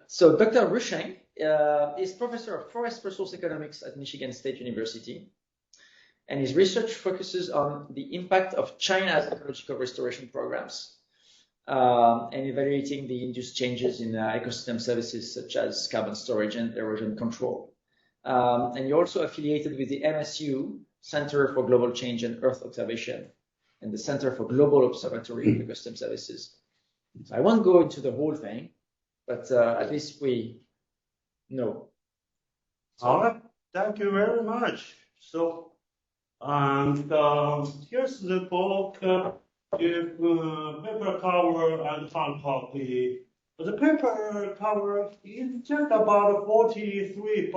So Dr. Rusheng is professor of forest resource economics at Michigan State University, and his research focuses on the impact of China's ecological restoration programs and evaluating the induced changes in ecosystem services such as carbon storage and erosion control. And you're also affiliated with the MSU Center for Global Change and Earth Observation and the Center for Global Observatory of Ecosystem Services. So I won't go into the whole thing, but at least we know. All right, thank you very much. So, here's the book. If paper cover and hard copy. The paper cover is just about $43.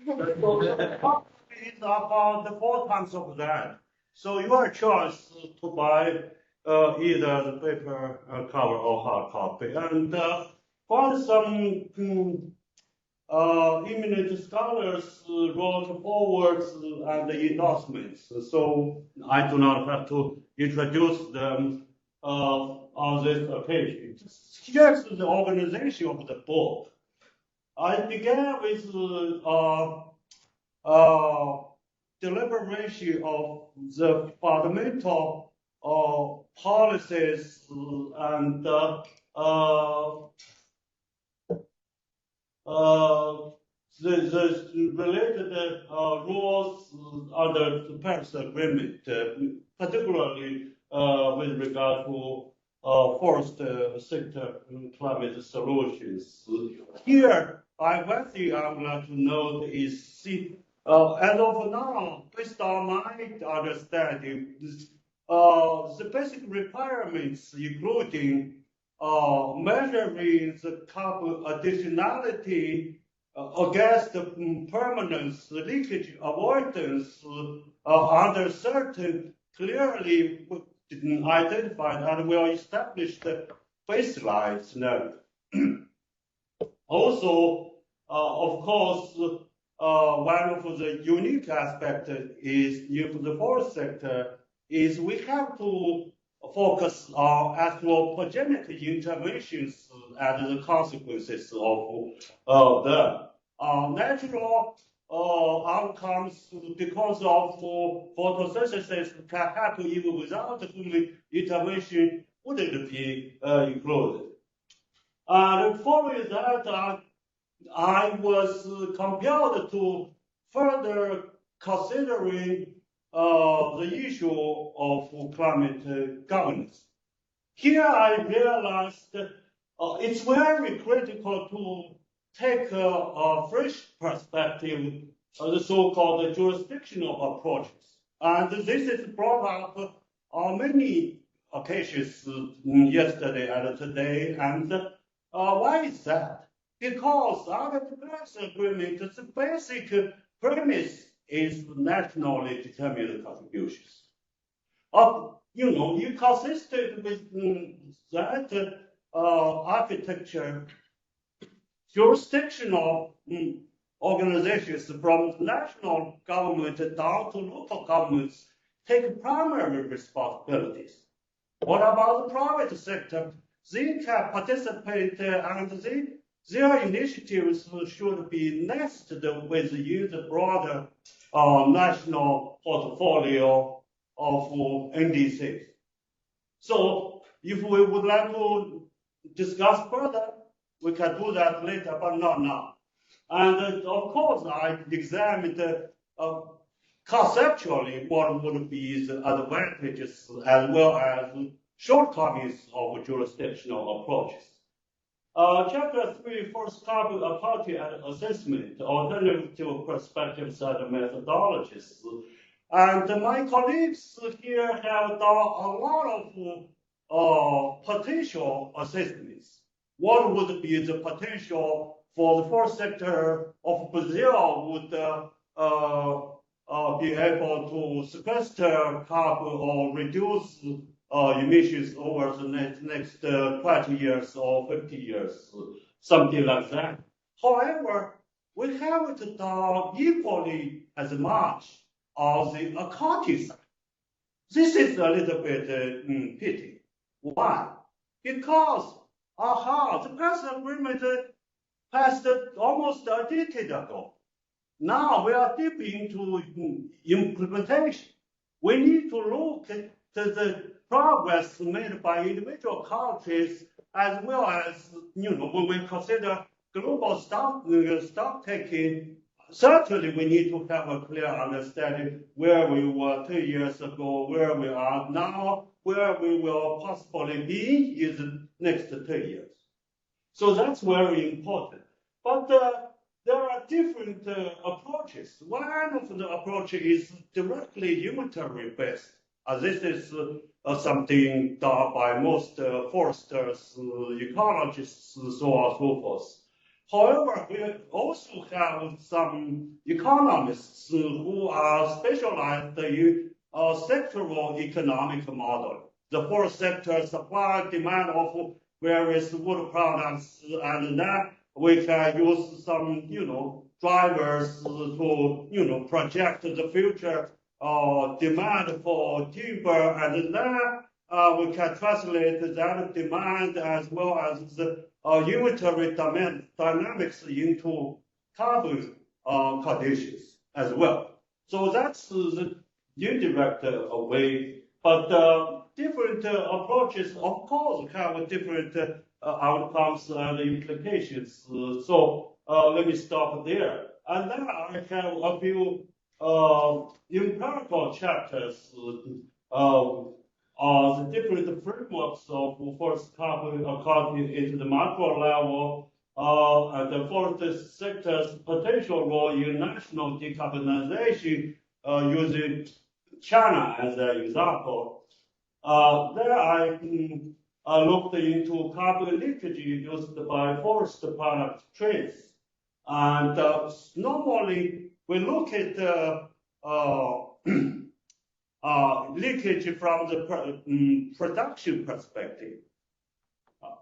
The copy is about 4 times of that. So your choice to buy either the paper cover or hard copy. And for some eminent scholars wrote forwards and endorsements, so I do not have to introduce them on this page. Here's the organization of the book. I began with deliberation of the fundamental policies and the related rules under the Paris Agreement, particularly with regard to forest sector climate solutions. Here, one thing I would like to note is, as of now, based on my understanding, the basic requirements, including measuring the carbon additionality against the permanence, leakage avoidance under certain clearly identified and well established baselines. Also, of course, one of the unique aspects is in the forest sector is we have to focus on anthropogenic interventions and the consequences of the natural outcomes because of photosynthesis can happen even without human intervention wouldn't be included. And following that, I was compelled to further considering the issue of climate governance. Here I realized it's very critical to take a fresh perspective, the so-called jurisdictional approaches. And this is brought up on many occasions yesterday and today. And why is that? Because under the Paris Agreement, the basic premise is nationally determined contributions. Consistent with that architecture, jurisdictional organizations from national government down to local governments take primary responsibilities. What about the private sector? They can participate and their initiatives should be nested within the broader national portfolio of NDCs. So if we would like to discuss further, we can do that later, but not now. And of course, I examined conceptually what would be the advantages as well as shortcomings of jurisdictional approaches. Chapter 3, first carbon quality and assessment, alternative perspectives and methodologies. And my colleagues here have done a lot of potential assessments. What would be the potential for the forest sector of Brazil would be able to sequester carbon or reduce emissions over the next 20 years or 50 years, something like that. However, we haven't done equally as much on the accounting side. This is a little bit pity. Why? Because, the Paris Agreement passed almost a decade ago. Now we are deep into implementation. We need to look at the progress made by individual countries as well as, when we consider global stock taking. Certainly, we need to have a clear understanding where we were 2 years ago, where we are now, where we will possibly be in the next 2 years. So that's very important. But there are different approaches. One of the approaches is directly unitary based. This is something done by most foresters, ecologists, so on and so forth. However, we also have some economists who are specialized in sectoral economic model. The forest sector supply demand of various wood products, and then we can use some, drivers to, project the future demand for timber, and then we can translate that demand as well as the unitary dynamics into carbon conditions as well. So that's the indirect way. But different approaches, of course, have different outcomes and implications. So let me stop there. And then I have a few empirical chapters the different frameworks of forest carbon accounting into the macro level, and the forest sector's potential role in national decarbonization, using China as an example. There I looked into carbon leakage used by forest product traits. And normally we look at leakage from the production perspective.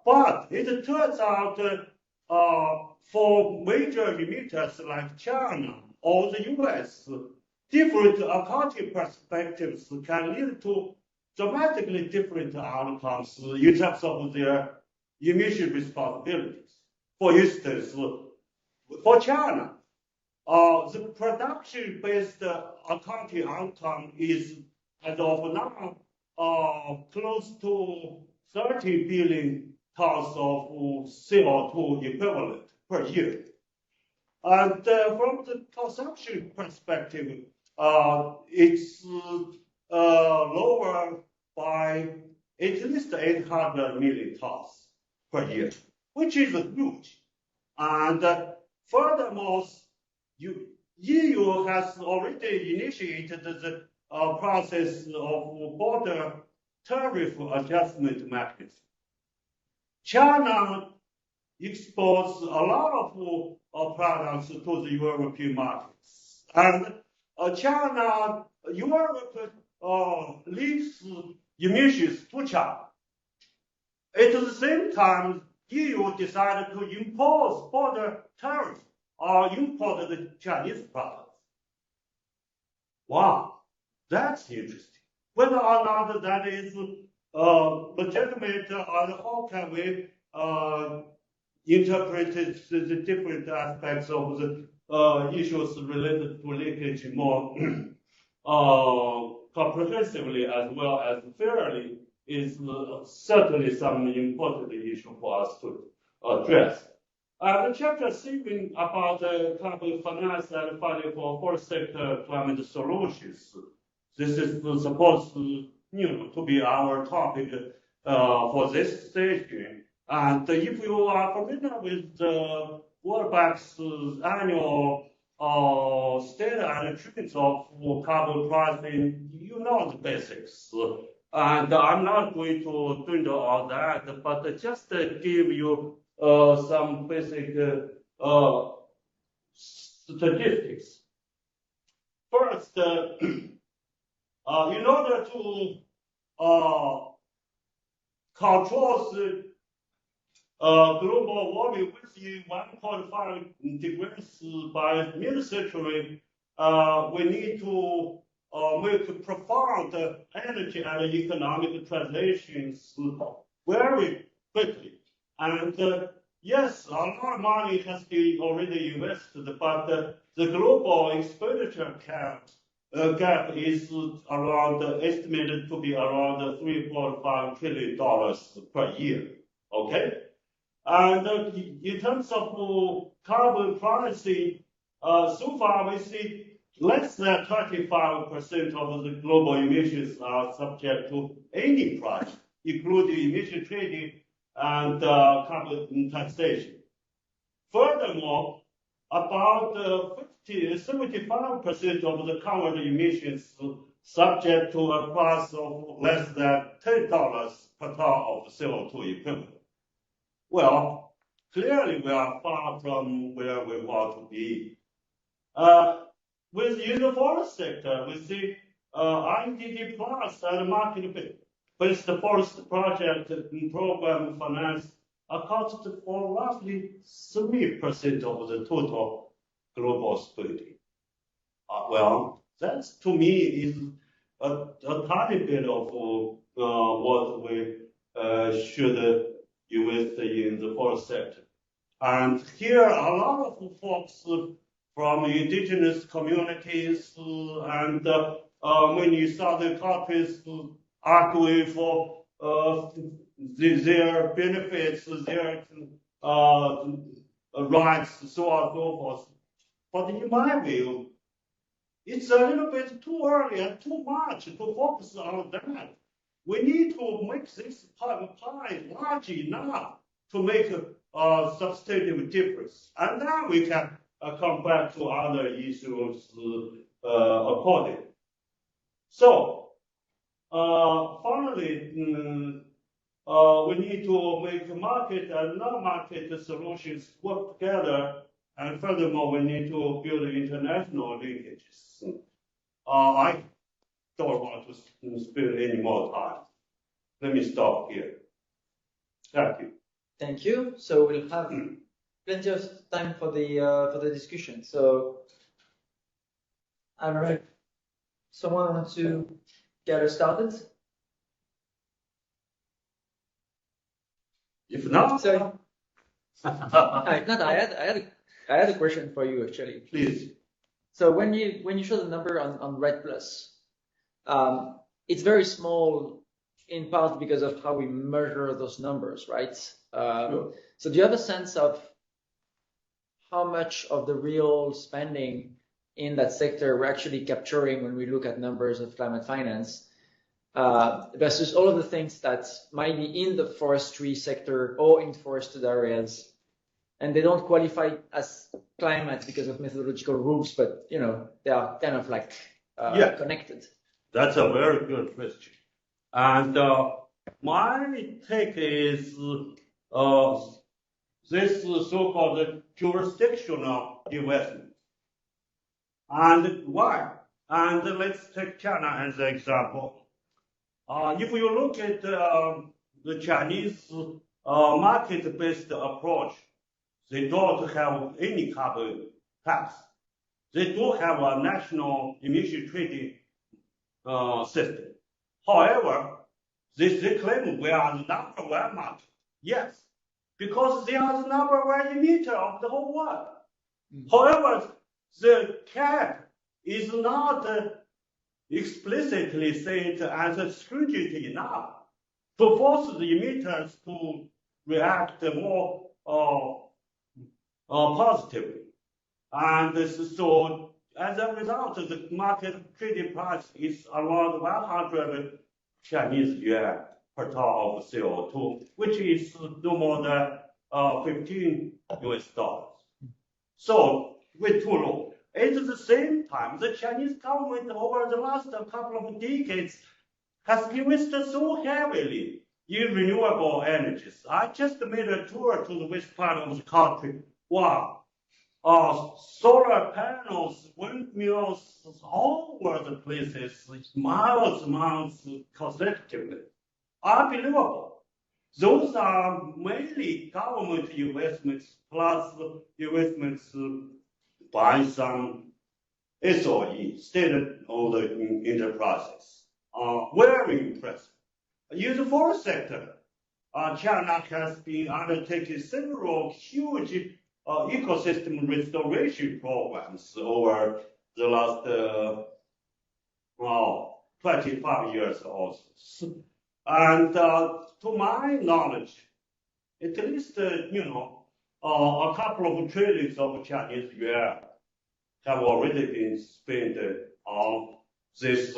But it turns out for major emitters like China or the US, different accounting perspectives can lead to dramatically different outcomes in terms of their emission responsibilities. For instance, for China, the production-based accounting outcome is, as of now, close to 30 billion tons of CO2 equivalent per year. And from the consumption perspective, it's lower by at least 800 million tons per year, which is huge. And furthermore, EU has already initiated the process of border tariff adjustment mechanism. China exports a lot of products to the European markets, and Europe leaks emissions to China. At the same time, EU decided to impose border tariffs or import the Chinese products. Wow, that's interesting. Whether or not that is legitimate, or how can we interpret the different aspects of the issues related to leakage more comprehensively as well as fairly is certainly some important issue for us to address. The chapter 7 about carbon finance and funding for forest sector climate solutions. This is supposed to be our topic for this session. And if you are familiar with the World Bank's annual data and trends of carbon pricing, you know the basics. And I'm not going to dwindle on that, but just give you some basic statistics. First, in order to control the global warming within 1.5 degrees by mid-century, we need to make profound energy and economic transitions very quickly. And yes, a lot of money has been already invested, but the global expenditure gap is around estimated to be around $3.5 trillion per year. Okay, and in terms of carbon pricing, so far we see less than 25% of the global emissions are subject to any price, including emission trading and carbon taxation. Furthermore, about 75% of the covered emissions subject to a price of less than $10 per ton of CO2 equivalent. Well, clearly we are far from where we want to be. Within the forest sector, we see IDD Plus and market-based forest project program finance accounted for roughly 3% of the total global spending. Well, that to me is a tiny bit of what we should invest in the forest sector. And here, a lot of folks from indigenous communities and many southern countries arguing for their benefits, their rights, so on and so forth. But in my view, it's a little bit too early and too much to focus on that. We need to make this pie large enough to make a substantive difference. And then we can come back to other issues accordingly. So, finally, we need to make market and non-market solutions work together. And furthermore, we need to build international linkages. I don't want to spend any more time. Let me stop here. Thank you. Thank you. So we'll have plenty of time for the discussion. So, all right. Someone wants to get us started? If not, sorry. I had a question for you actually. Please. So when you show the number on REDD+, it's very small in part because of how we measure those numbers, right? Sure. So do you have a sense of how much of the real spending in that sector we're actually capturing when we look at numbers of climate finance versus all of the things that might be in the forestry sector or in forested areas, and they don't qualify as climate because of methodological rules, but you know they are kind of like connected. That's a very good question. And my take is this so-called jurisdictional investment. And why? And let's take China as an example. If you look at the Chinese market-based approach, they don't have any carbon tax. They do have a national emission trading system. However, they claim we are the number one market. Yes, because they are the number one emitter of the whole world. However, the cap is not explicitly said as stringent enough to force the emitters to react more positively. And so, as a result, the market trading price is around 100 Chinese yuan per ton of CO2, which is no more than $15 US. So, way too low. At the same time, the Chinese government over the last couple of decades has invested so heavily in renewable energies. I just made a tour to the west part of the country. Wow. Solar panels, windmills, all over the places, miles consecutively. Unbelievable. Those are mainly government investments plus investments by some SOE, state-owned enterprises, are very impressive. In the forest sector, China has been undertaking several huge ecosystem restoration programs over the last 25 years or so. And to my knowledge, at least, a couple of trillions of Chinese yuan have already been spent on this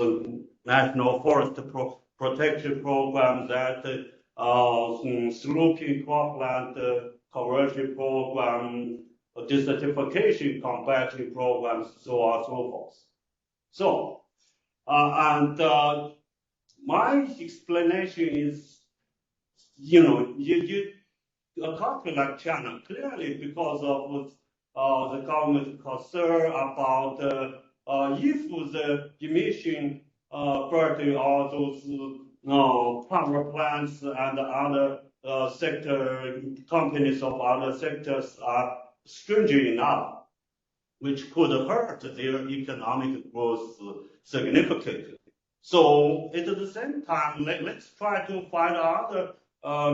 national forest protection program, that sloping cropland conversion program, desertification combating programs, so on and so forth. So, my explanation is, a country like China, clearly because of the government concern about if the emission burden of those power plants and other sector companies of other sectors are stringent enough, which could hurt their economic growth significantly. So at the same time, let's try to find other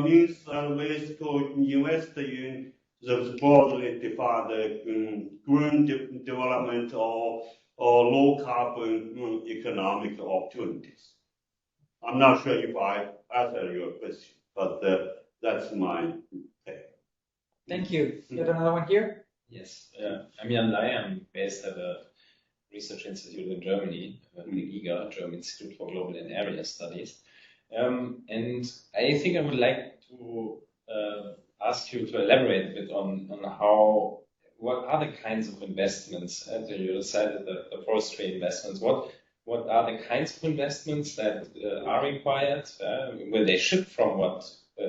means and ways to invest in the broadly defined green development or low carbon economic opportunities. I'm not sure if I answered your question, but that's my take. Thank you. You have another one here? Yes. I'm Lai. I'm based at a research institute in Germany, the GIGA, German Institute for Global and Area Studies. And I think I would like to ask you to elaborate a bit on what are the kinds of investments, you decided the forestry investments, what are the kinds of investments that are required, will they shift from what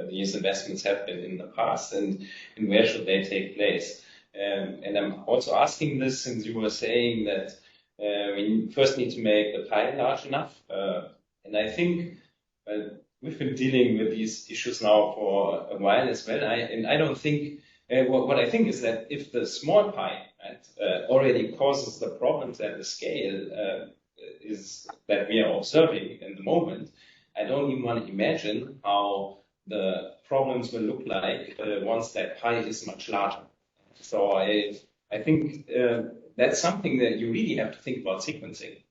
these investments have been in the past, and where should they take place? And I'm also asking this since you were saying that we first need to make the pie large enough. And I think we've been dealing with these issues now for a while as well. I don't think, what I think is that if the small pie already causes the problems at the scale is that we are observing in the moment, I don't even want to imagine how the problems will look like once that pie is much larger. So I think that's something that you really have to think about sequencing.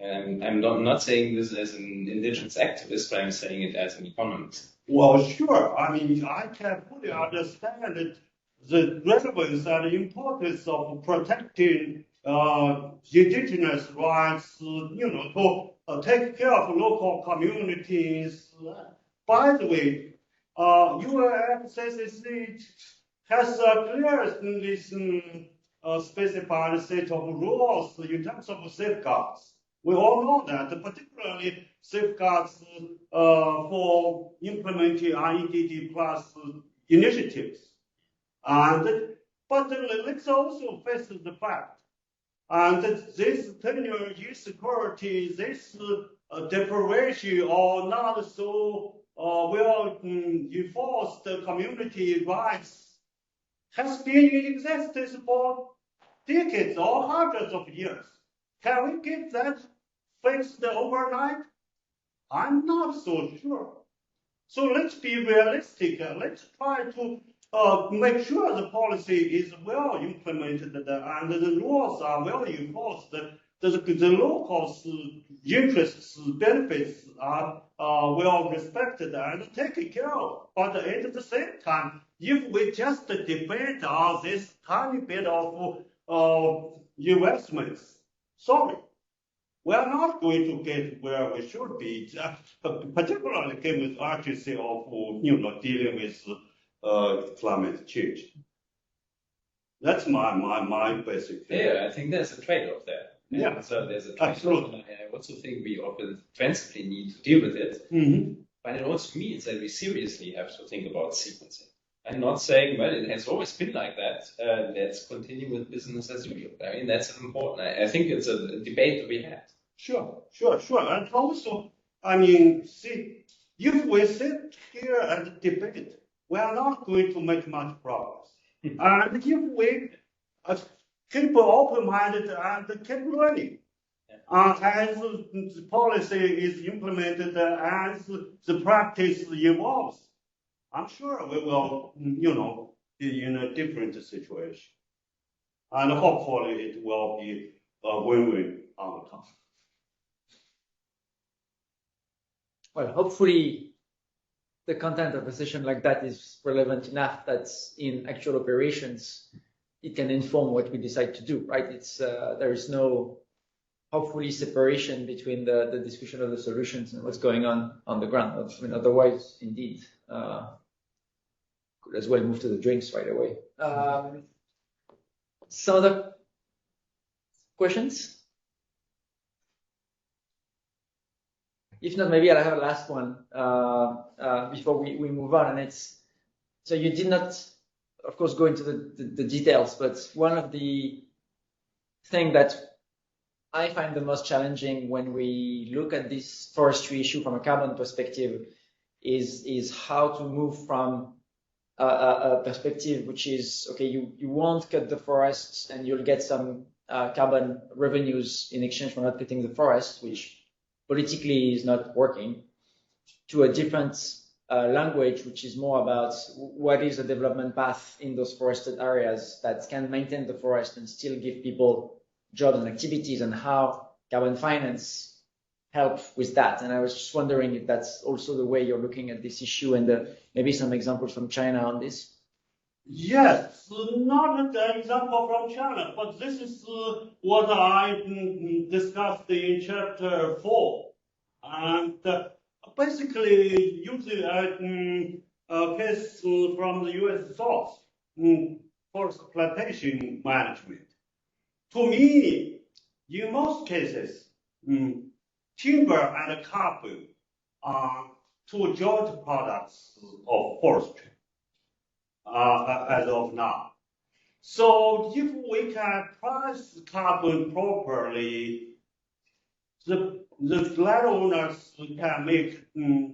I'm not saying this as an indigenous activist, but I'm saying it as an economist. Well, sure. I mean, I can fully understand the relevance and the importance of protecting indigenous rights, to take care of local communities. By the way, UNFCCC has clearly specified a set of rules in terms of safeguards. We all know that, particularly safeguards for implementing IEDD plus initiatives. But let's also face the fact, and this tenure insecurity, this deprivation or not so well enforced community rights has been in existence for decades or hundreds of years. Can we get that fixed overnight? I'm not so sure. So let's be realistic. Let's try to make sure the policy is well implemented and the rules are well enforced. The locals' interests, benefits are well respected and taken care of. But at the same time, if we just depend on this tiny bit of investments, sorry, we are not going to get where we should be, particularly given the urgency of dealing with climate change. That's my basic thing. Yeah, I think there's a trade-off there. Yeah, so there's a trade-off. absolutely. I also think we offensively need to deal with it. Mm-hmm. But it also means that we seriously have to think about sequencing. I'm not saying, well, it has always been like that. Let's continue with business as usual. I mean, that's important. I think it's a debate to be had. Sure. And also, I mean, see, if we sit here and debate, we are not going to make much progress. And if we keep open-minded and keep learning. As the policy is implemented, as the practice evolves, I'm sure we will, be in a different situation. And hopefully it will be a win-win outcome. Well, hopefully the content of a session like that is relevant enough that in actual operations, it can inform what we decide to do, right? There is no, hopefully, separation between the discussion of the solutions and what's going on the ground. I mean, otherwise, indeed, could as well move to the drinks right away. Some other questions? If not, maybe I'll have a last one before we move on. And so you did not, of course, go into the details, but one of the things that I find the most challenging when we look at this forestry issue from a carbon perspective is how to move from a perspective which is, okay, you won't cut the forests and you'll get some carbon revenues in exchange for not cutting the forest, which politically is not working, to a different language, which is more about what is the development path in those forested areas that can maintain the forest and still give people jobs and activities, and how carbon finance help with that. And I was just wondering if that's also the way you're looking at this issue, and maybe some examples from China on this. Yes, not an example from China, but this is what I discussed in chapter 4. And basically using a case from the US source, forest plantation management. To me, in most cases, timber and carbon are two joint products of forestry. As of now. So if we can price carbon properly, the landowners can make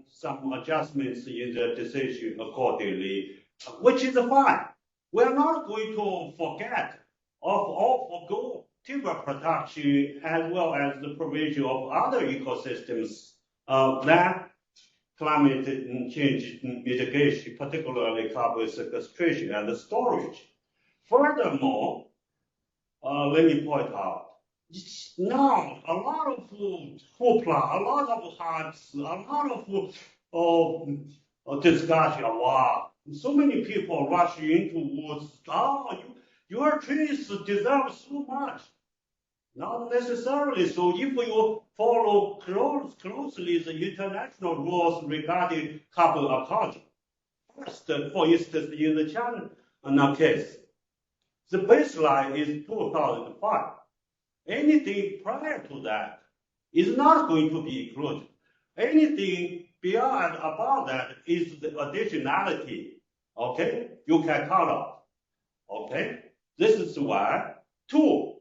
some adjustments in the decision accordingly, which is fine. We're not going to forget or forgo timber production as well as the provision of other ecosystems that climate change mitigation, particularly carbon sequestration and storage. Furthermore, let me point out, now a lot of hoopla, a lot of hypes, a lot of discussion. Wow, so many people rush into woods. Your trees deserve so much. Not necessarily. So if you follow closely the international rules regarding carbon accounting, first, for instance, in the China case, the baseline is 2005. Anything prior to that is not going to be included. Anything beyond and above that is the additionality. Okay, you can count out. Okay, this is why. 2.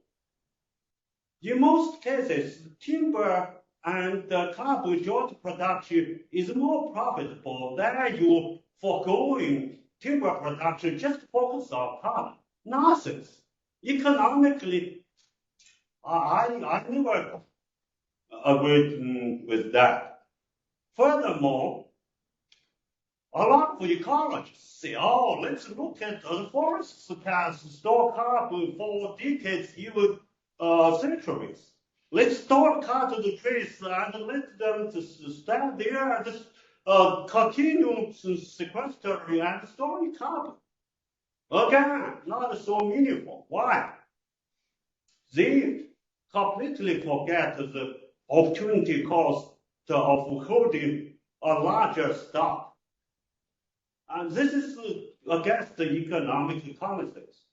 In most cases, timber and carbon joint production is more profitable than you foregoing timber production just focus on carbon. Nonsense. Economically, I never agreed with that. Furthermore, a lot of ecologists say, oh, let's look at the forests can store carbon for decades, even centuries. Let's don't cut the trees and let them stand there and continue sequestering and storing carbon. Again, not so meaningful. Why? They completely forget the opportunity cost of holding a larger stock. And this is against the economic concepts.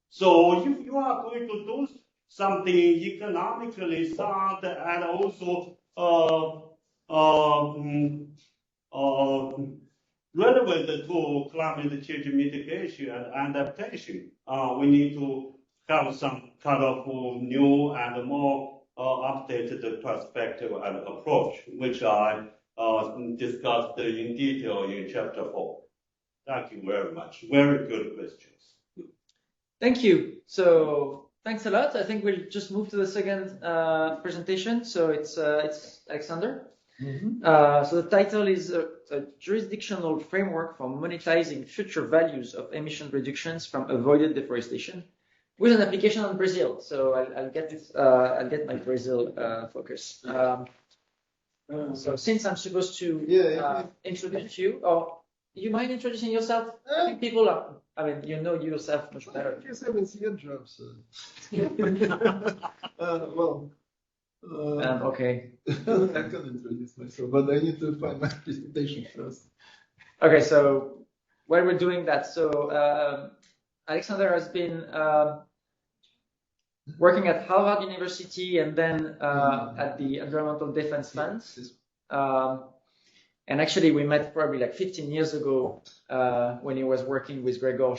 So if you are going to do something economically sound and also relevant to climate change mitigation and adaptation, we need to have some kind of new and more updated perspective and approach, which I discussed in detail in chapter 4. Thank you very much. Very good questions. Thank you. So thanks a lot. I think we'll just move to the second presentation. So it's Alexander. So the title is a jurisdictional framework for monetizing future values of emission reductions from avoided deforestation, with an application on Brazil. So I'll get my Brazil focus. So since I'm supposed to introduce you, or you mind introducing yourself? I think people are. I mean, you know yourself much better. You haven't seen jobs. Well. Okay. I can introduce myself, but I need to find my presentation first. Okay, so while we're doing that, so Alexander has been working at Harvard University and then at the Environmental Defense Fund. And actually, we met probably like 15 years ago when he was working with Gregor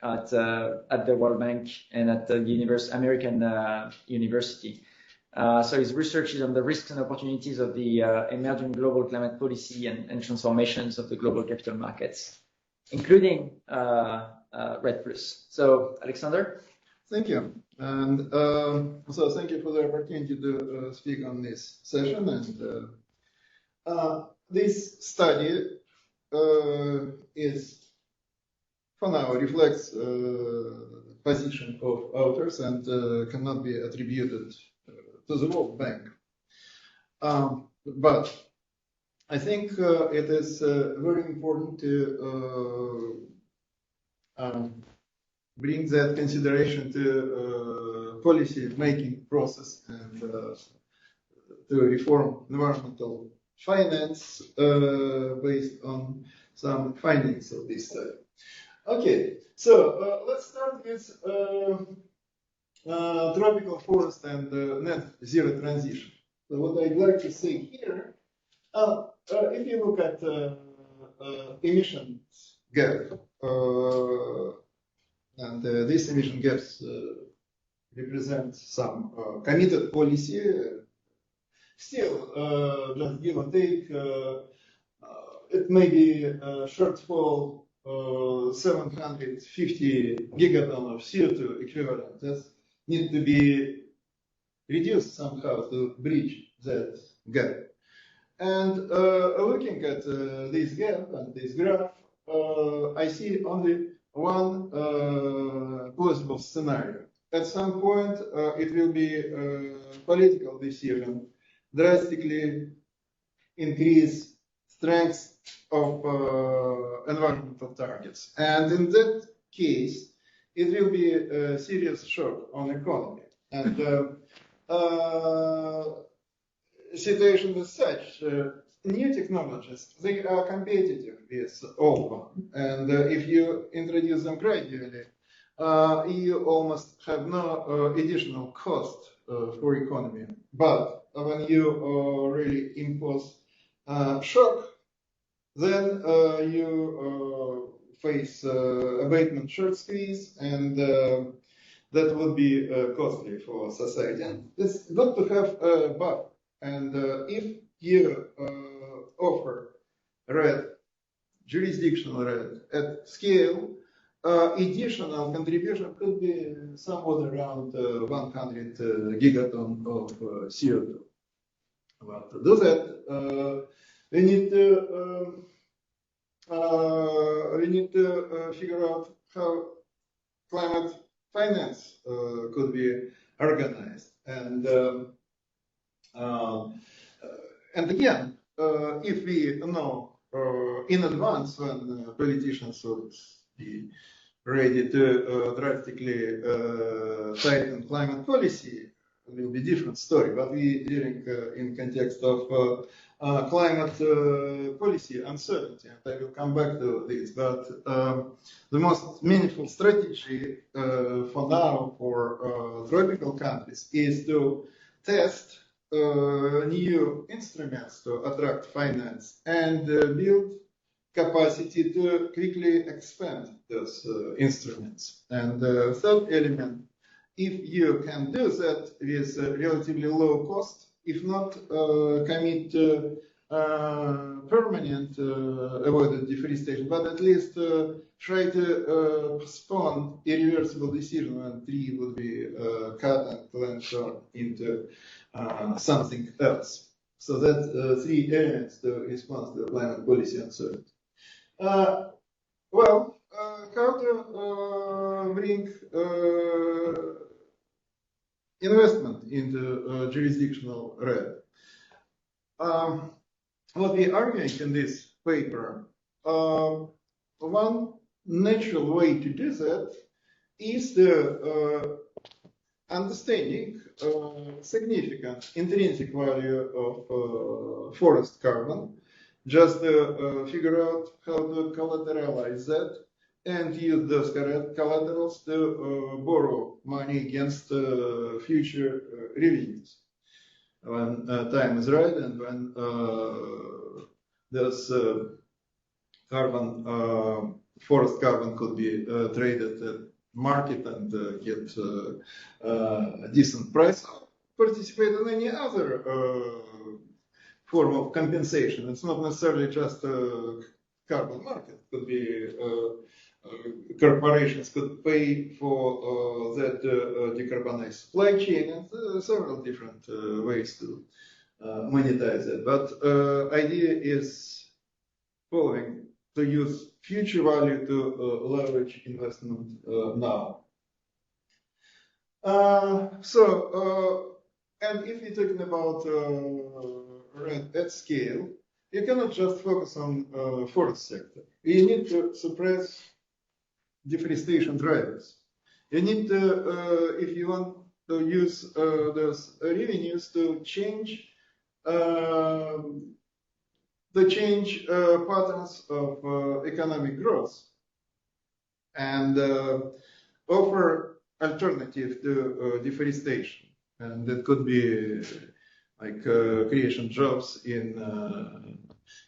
at the World Bank and at the American University. So his research is on the risks and opportunities of the emerging global climate policy and transformations of the global capital markets, including REDD+. So, Alexander? Thank you. And so thank you for the opportunity to speak on this session. And this study is, for now, reflects position of authors and cannot be attributed to the World Bank. But I think it is very important to bring that consideration to policy making process and to reform environmental finance based on some findings of this study. Okay, so let's start with tropical forest and net zero transition. So what I'd like to say here, if you look at emissions gap, and these emission gaps represent some committed policy. Still, just give or take, it may be a shortfall 750 gigaton of CO2 equivalent that need to be reduced somehow to bridge that gap. And looking at this gap and this graph, I see only one plausible scenario. At some point, it will be a political decision drastically increase strength of environmental targets. And in that case, it will be a serious shock on economy. And situation is such, new technologies, they are competitive with old one. And if you introduce them gradually, you almost have no additional cost for economy. But when you really impose shock, then you face abatement short squeeze, and that would be costly for society. And it's good to have a buffer. And if you offer REDD, jurisdictional REDD at scale, additional contribution could be somewhat around 100 gigaton of CO2. Well, to do that, we need to figure out how climate finance could be organized. And again, if we know in advance when politicians would be ready to drastically tighten climate policy, it will be a different story. But we dealing in context of climate policy uncertainty, and I will come back to this. But the most meaningful strategy for now for tropical countries is to test new instruments to attract finance and build capacity to quickly expand those instruments. And the third element, if you can do that with relatively low cost, if not commit to permanent avoided deforestation, but at least try to postpone irreversible decision when tree would be cut and plant into something else. So that three elements to respond to climate policy uncertainty. Well, how to bring investment into jurisdictional right? What we arguing in this paper, one natural way to do that is the understanding significant intrinsic value of forest carbon, just figure out how to collateralize that and use those collaterals to borrow money against future revenues when time is right and when this carbon, forest carbon could be traded at market and get a decent price. Participate in any other form of compensation. It's not necessarily just a carbon market. It could be corporations could pay for that decarbonized supply chain and several different ways to monetize it. But idea is following: to use future value to leverage investment now. And if you're talking about rent at scale, you cannot just focus on forest sector. You need to suppress deforestation drivers. You need to, if you want to use those revenues to change patterns of economic growth and offer alternative to deforestation. And that could be like creation jobs in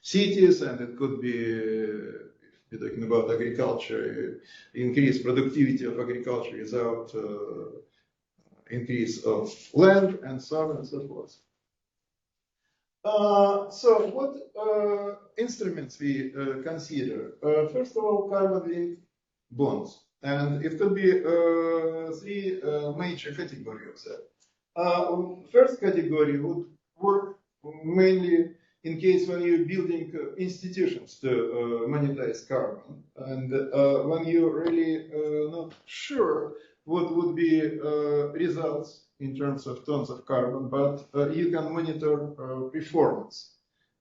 cities, and it could be, if you're talking about agriculture, increase productivity of agriculture without increase of land, and so on and so forth. So what instruments we consider? First of all, carbon-linked bonds. And it could be three major categories of that. First category would work mainly in case when you're building institutions to monetize carbon, and when you're really not sure what would be results in terms of tons of carbon, but you can monitor performance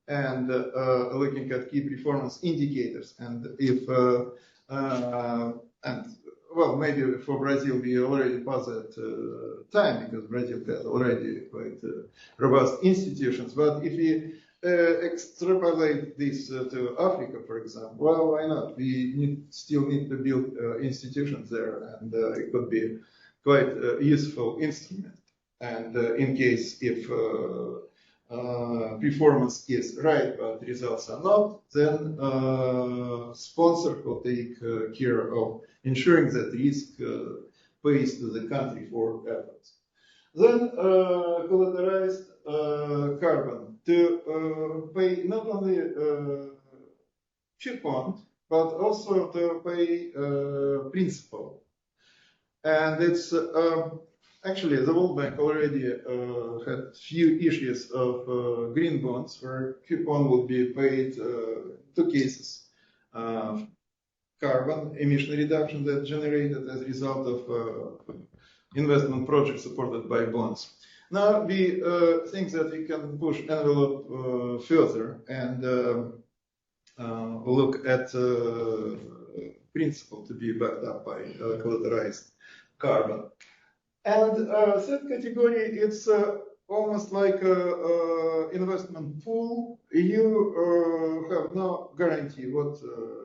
and looking at key performance indicators. And if well, maybe for Brazil we already passed that time, because Brazil has already quite robust institutions. But if we extrapolate this to Africa, for example, well, why not? We still need to build institutions there, and it could be quite a useful instrument. And in case if performance is right but results are not, then sponsor will take care of ensuring that risk pays to the country for efforts. Then collateralized carbon to pay not only coupon but also to pay principal. And it's actually the World Bank already had few issues of green bonds where coupon would be paid two cases. Carbon emission reduction that generated as a result of investment projects supported by bonds. Now we think that we can push envelope further and look at principle to be backed up by collateralized carbon. And third category, it's almost like an investment pool. You have no guarantee what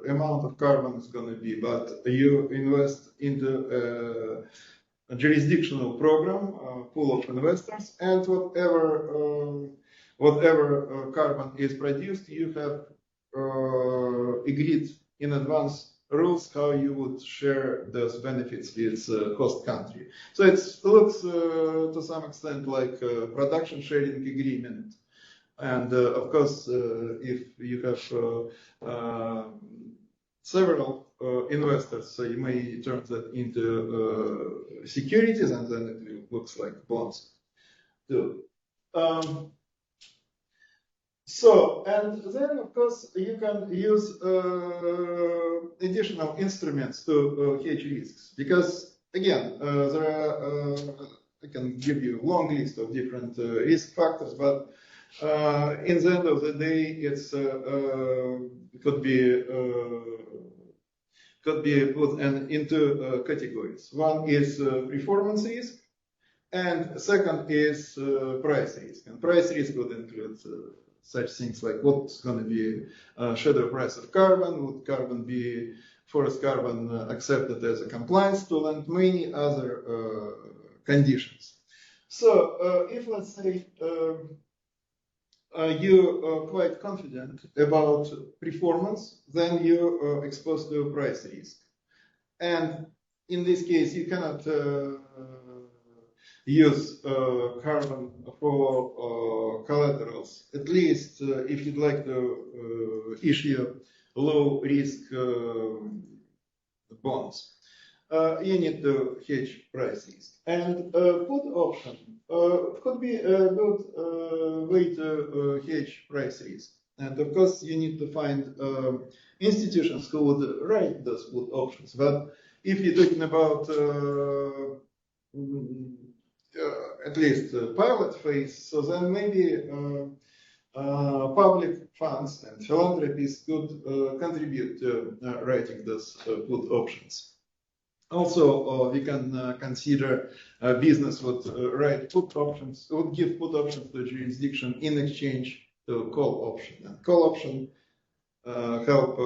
amount of carbon is going to be, but you invest into a jurisdictional program, pool of investors, and whatever carbon is produced, you have agreed in advance rules how you would share those benefits with host country. So it looks to some extent like a production sharing agreement And of course, if you have several investors, so you may turn that into securities, and then it looks like bonds too. And then, of course, you can use additional instruments to hedge risks. Because, again, there are, I can give you a long list of different risk factors, but in the end of the day, it's it could be put into categories. One is performance risk, and second is price risk. And price risk would include such things like what's going to be shadow price of carbon, would carbon be forest carbon accepted as a compliance tool, and many other conditions. So if, let's say, you're quite confident about performance, then you're exposed to price risk. And in this case, you cannot use carbon for collaterals, at least if you'd like to issue low risk bonds. You need to hedge price risk. And put option could be a good way to hedge price risk. And of course, you need to find institutions who would write those put options. But if you're talking about at least pilot phase, so then maybe public funds and philanthropies could contribute to writing those put options. Also, we can consider business would write put options, would give put options to jurisdiction in exchange to call option. And call option help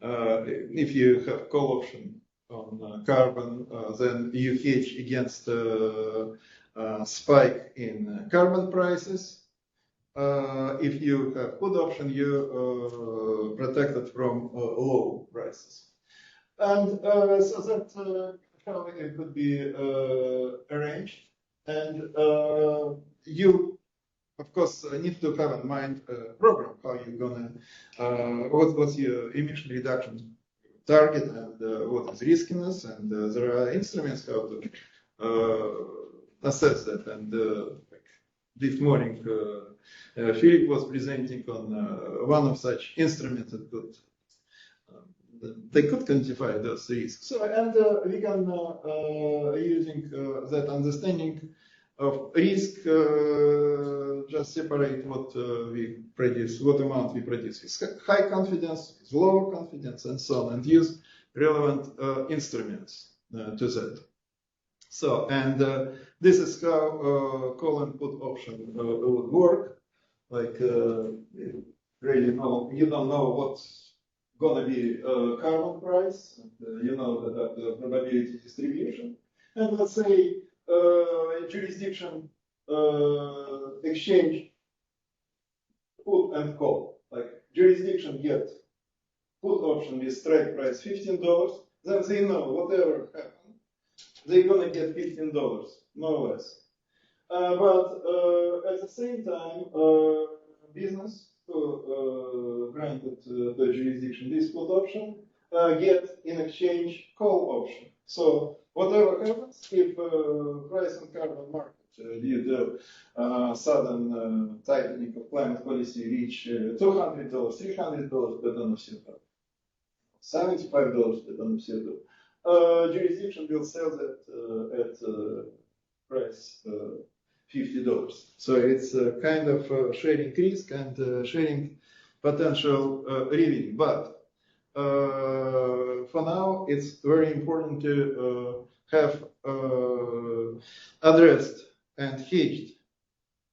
if you have call option on carbon, then you hedge against spike in carbon prices. If you have put option, you're protected from low prices. And so that's how it could be arranged. And you, of course, need to have in mind a program, how you're gonna, what's your emission reduction target, and what is riskiness, and there are instruments how to assess that. And like this morning, Philip was presenting on one of such instruments that could they could quantify those risks. So, and we can using that understanding of risk, just separate what we produce, what amount we produce with high confidence, with lower confidence, and so on, and use relevant instruments to that. So, and this is how call and put option would work. Like, really, no, you don't know what's gonna be carbon price, and, you know that the probability distribution, and let's say jurisdiction exchange put and call. Like jurisdiction get put option with strike price $15, then they know whatever happens, they're gonna get $15, no less. But at the same time, business who granted the jurisdiction this put option get in exchange call option. So whatever happens, if price on carbon market due to sudden tightening of climate policy reach $200, $300 per ton of CO2, $75 per ton of CO2, jurisdiction will sell that at price $50. So it's kind of sharing risk and sharing potential revenue. But for now, it's very important to have addressed and hedged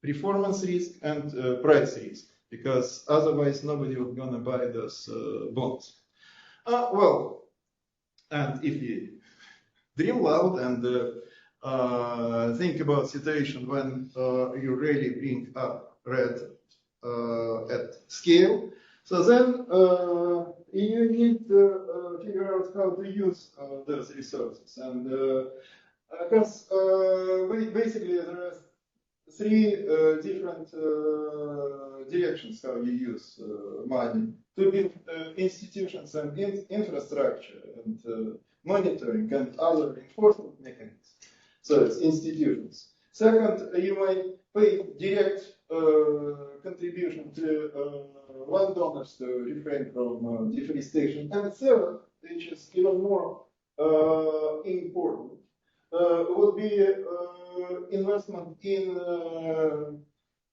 performance risk and price risk, because otherwise nobody was going to buy those bonds. Well, and if you dream loud and think about situation when you really bring up red at scale, so then you need to figure out how to use those resources. And because basically there are three different directions how you use money to build institutions and infrastructure and monitoring and other enforcement mechanisms. So it's institutions. Second, you might pay direct contribution to landowners to refrain from deforestation. And third, which is even more important, would be investment in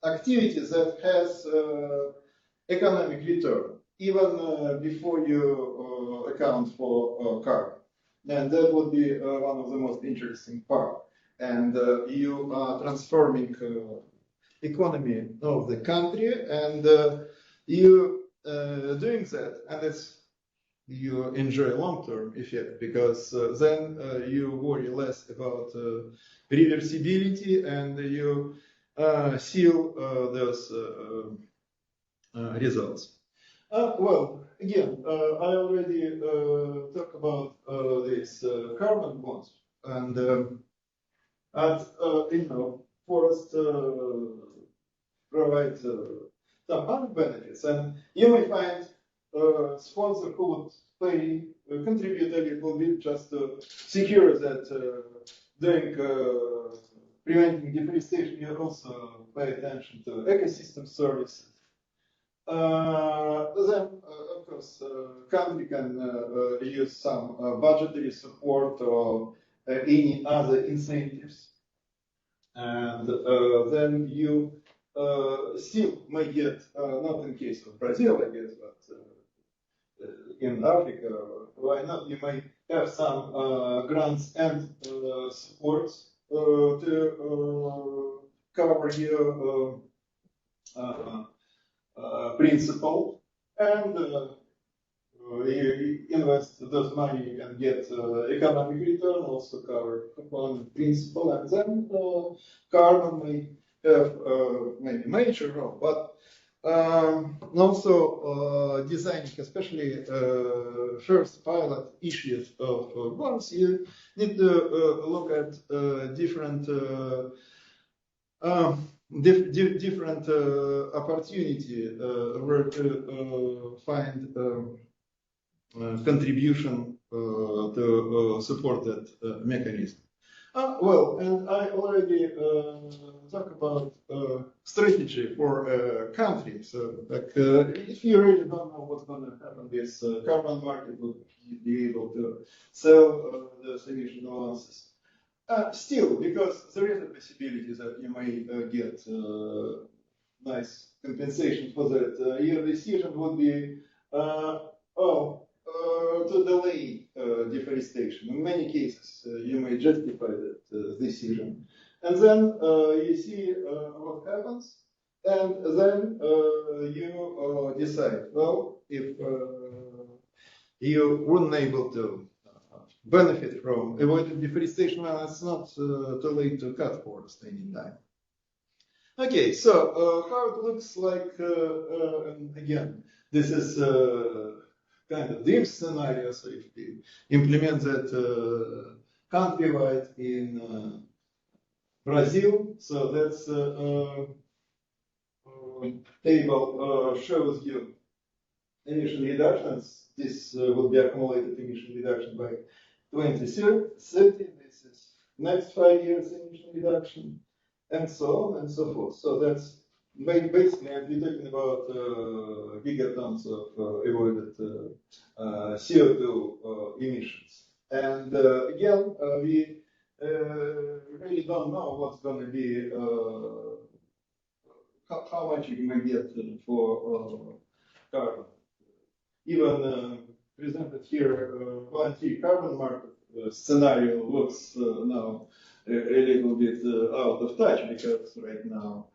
activities that has economic return, even before you account for carbon. And that would be one of the most interesting part. And you are transforming economy of the country, and you doing that, and it's you enjoy long-term effect, because then you worry less about reversibility, and you seal those results. Well, again, I already talked about this carbon bonds, and forest provides some other benefits, and you may find sponsor who would pay, contribute a little bit just to secure that during preventing deforestation, you also pay attention to ecosystem services. Then, of course, country can use some budgetary support or any other incentives, and then you still may get, not in case of Brazil, I guess, but in Africa, why not? You may have some grants and supports to cover your principal, and you invest those money and get economic return, also cover component principal, and then carbon may have maybe major role, but also designing, especially first pilot issues of bonds, you need to look at different different opportunity where to find contribution to support that mechanism. Well, and I already talked about strategy for a country. So, like, if you really don't know what's going to happen, this carbon market will be able to sell those emission allowances. Still, because there is a possibility that you may get nice compensation for that, your decision would be, to delay deforestation. In many cases, you may justify that decision. And then you see what happens, and then you decide, well, if you weren't able to benefit from avoided deforestation, well, it's not too late to cut forest anytime. Okay, so how it looks like, and again, this is kind of dim scenario, so if we implement that countrywide in Brazil, so that's table shows you emission reductions. This would be accumulated emission reduction by 2030. This is next 5 years emission reduction, and so on and so forth. So that's basically, we're talking about gigatons of avoided CO2 emissions. And again, we really don't know what's going to be, how much you may get for carbon. Even presented here, voluntary carbon market scenario looks now a little bit out of touch, because right now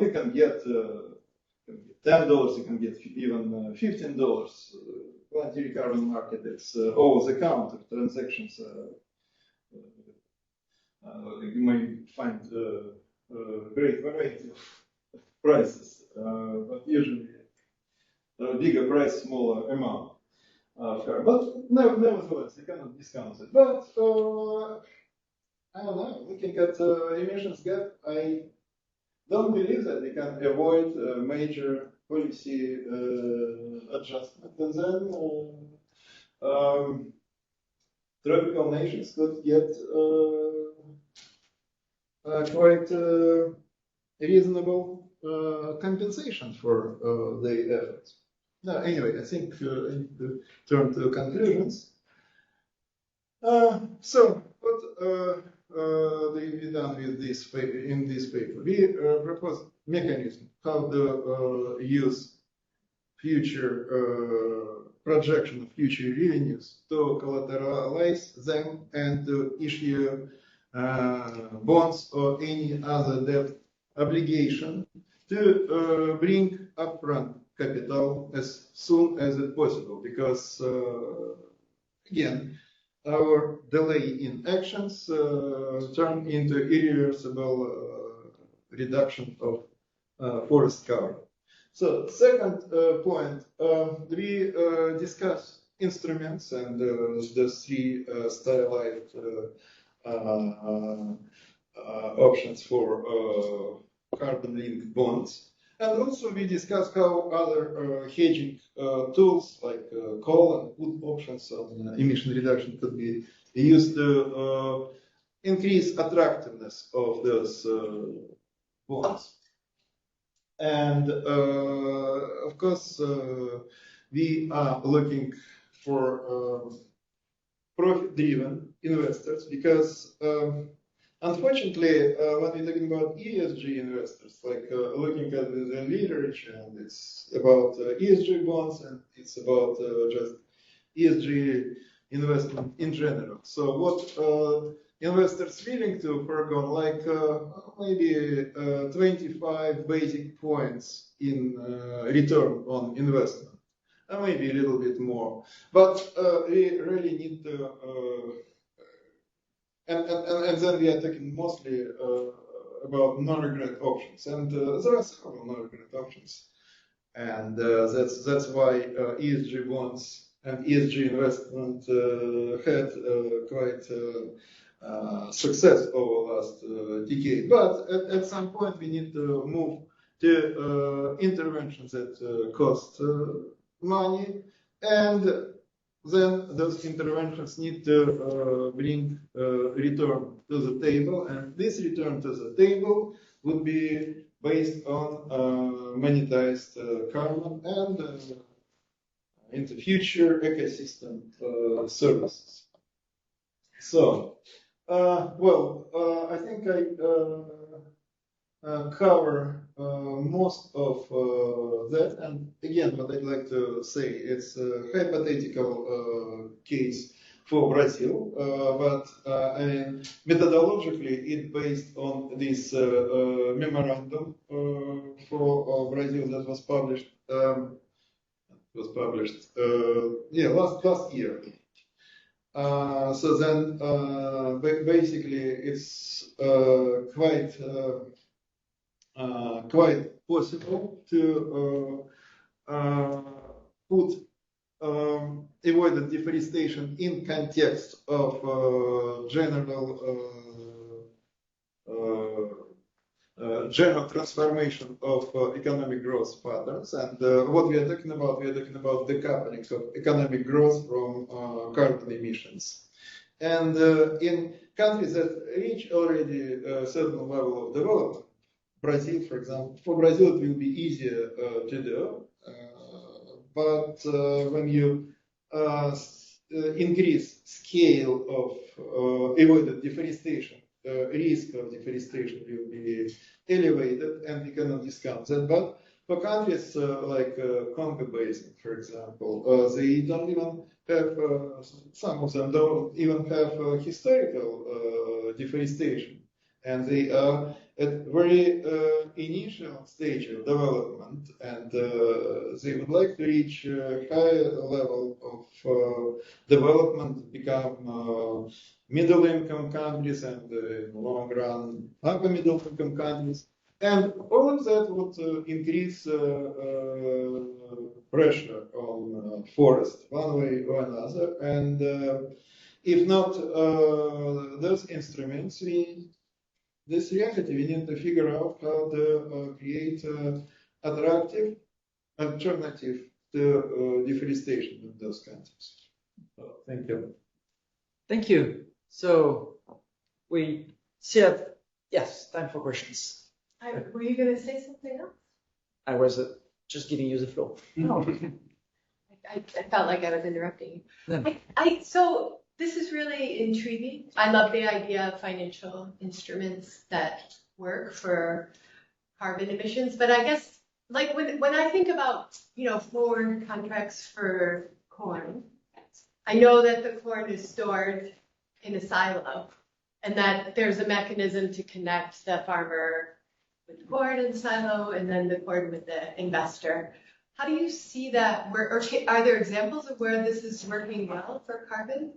you can get $10, you can get even $15. Voluntary carbon market, it's over the counter transactions. You may find a great variety of prices, but usually a bigger price, smaller amount of carbon. But nevertheless, you cannot discount it. But I don't know, looking at emissions gap, I don't believe that we can avoid major policy adjustment, and then tropical nations could get quite reasonable compensation for their efforts. No, anyway, I think I need to turn to conclusions. So, what we done with this in this paper? We propose mechanism how to use future projection of future revenues to collateralize them and to issue bonds or any other debt obligation to bring upfront capital as soon as it possible, because again, our delay in actions turn into irreversible reduction of forest cover. So, second point, we discuss instruments and the three stylized options for carbon-linked bonds. And also we discuss how other hedging tools like coal and put options on emission reduction could be used to increase attractiveness of those bonds. And of course, we are looking for profit-driven investors because unfortunately, when we're talking about ESG investors, like looking at the literature, and it's about ESG bonds and it's about just ESG investment in general. So what investors willing to forego, like maybe 25 basic points in return on investment, and maybe a little bit more. But we really need to and then we are talking mostly about non-regret options, and there are several non-regret options, and that's why ESG bonds and ESG investment had quite success over last decade. But at some point we need to move to interventions that cost money, and then those interventions need to bring return to the table, and this return to the table would be based on monetized carbon and in the future ecosystem services. So, I think I cover most of that, and again, what I'd like to say, it's a hypothetical case for Brazil, but I mean, methodologically, it's based on this memorandum for Brazil that was published. Last year. So then, basically, it's quite possible to put avoided deforestation in context of general transformation of economic growth patterns. And what we are talking about decoupling of economic growth from carbon emissions. And in countries that reach already a certain level of development, Brazil, for example, for Brazil it will be easier to do, but when you increase scale of avoided deforestation, risk of deforestation will be elevated, and we cannot discount that. But for countries like Congo Basin, for example, they don't even have, some of them don't even have historical deforestation, and they are at very initial stage of development, and they would like to reach a higher level of development, become middle-income countries, and in the long run, upper middle-income countries. And all of that would increase pressure on forest one way or another. And if not those instruments, we this reality, we need to figure out how to create attractive alternative to deforestation in those countries. Thank you. Thank you. So we still have, yes, time for questions. Were you going to say something else? I was just giving you the floor. Oh. I felt like I was interrupting you. No. So this is really intriguing. I love the idea of financial instruments that work for carbon emissions. But I guess, like when I think about, forward contracts for corn, I know that the corn is stored in a silo and that there's a mechanism to connect the farmer with the corn in the silo and then the corn with the investor. How do you see that? Or are there examples of where this is working well for carbon?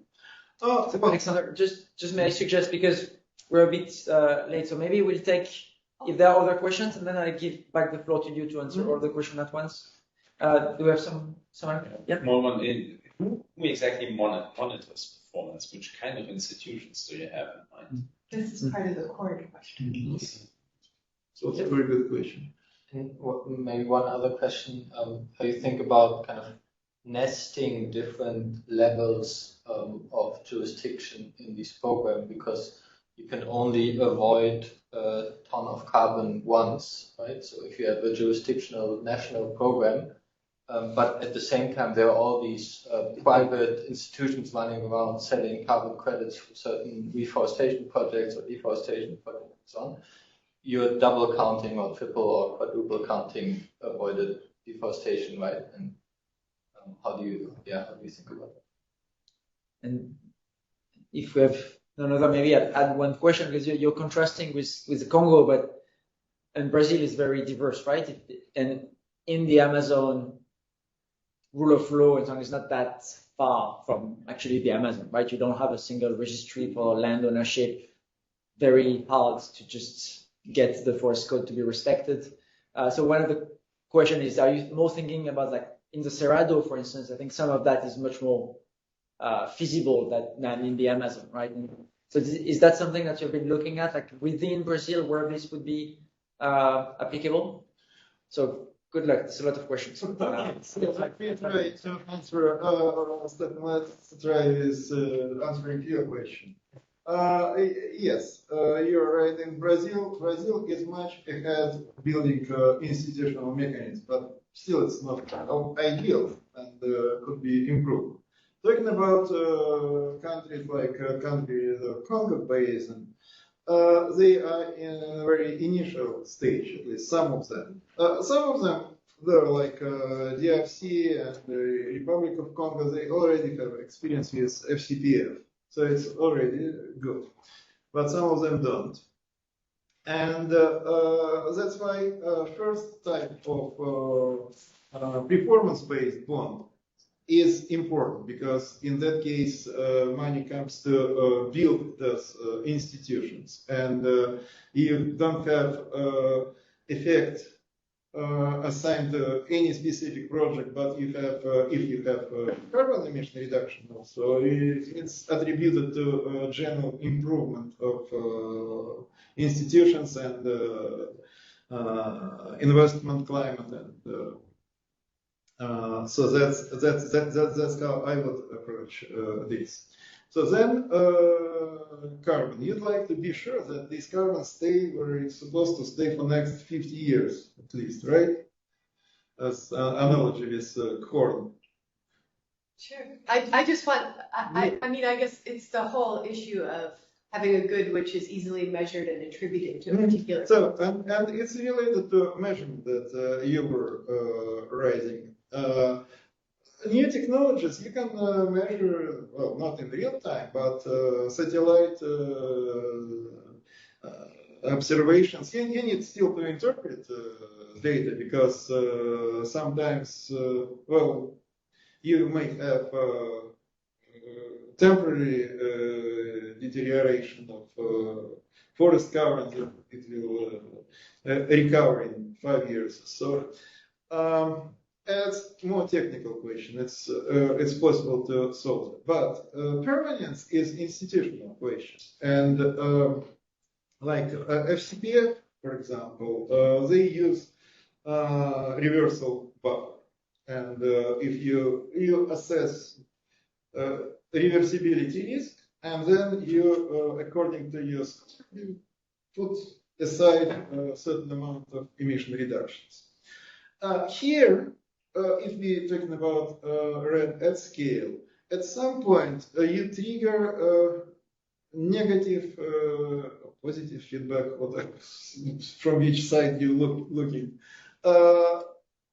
Oh, Alexander, just may I suggest, because we're a bit late, so maybe we'll take, if there are other questions, and then I'll give back the floor to you to answer all the questions at once. Do we have some? Yeah. More one in who exactly monitors performance? Which kind of institutions do you have in mind? This is part of the corn question. So it's a very good question. And maybe one other question, how you think about kind of nesting different levels of jurisdiction in this program, because you can only avoid a ton of carbon once, right? So if you have a jurisdictional national program, but at the same time there are all these private institutions running around selling carbon credits for certain reforestation projects or deforestation projects and so on, you're double counting or triple or quadruple counting avoided deforestation, right? And how do you think about that? And if we have another, maybe I'd add one question, because you're contrasting with the Congo, and Brazil is very diverse, right? And in the Amazon, rule of law and so on is not that far from actually the Amazon, right? You don't have a single registry for land ownership. Very hard to just get the forest code to be respected. So one of the questions is, are you more thinking about, like in the Cerrado, for instance? I think some of that is much more feasible than in the Amazon, right? And so is that something that you've been looking at, like within Brazil, where this would be applicable? So good luck. There's a lot of questions. Let me try to answer. Let's try with answering your question. Yes, you're right. In Brazil is much ahead building institutional mechanisms, but still it's not ideal and could be improved. Talking about countries like the Congo Basin, they are in a very initial stage, at least some of them. Some of them, they're like DFC and the Republic of Congo, they already have experience with FCPF. So it's already good, but some of them don't. And that's why first type of performance-based bond is important, because in that case, money comes to build those institutions, and you don't have effect assigned to any specific project, but you have, if you have carbon emission reduction also, it's attributed to general improvement of institutions and investment climate, and so that's how I would approach this. So then, carbon. You'd like to be sure that this carbon stay where it's supposed to stay for next 50 years at least, right? As an analogy with corn. Sure. I just want. I mean, I guess it's the whole issue of having a good which is easily measured and attributed to a particular. So and it's related to measurement that you were raising. New technologies, you can measure, well, not in real time, but satellite observations. You need still to interpret data, because sometimes, well, you may have temporary deterioration of forest cover, and it will recover in 5 years. So it's more technical question. It's possible to solve it, but permanence is institutional question. And like FCPF, for example, they use reversal buffer. And if you assess reversibility risk, and then you, according to your score, you put aside a certain amount of emission reductions. Here, if we're talking about RED at scale, at some point you trigger negative, positive feedback, from which side you looking.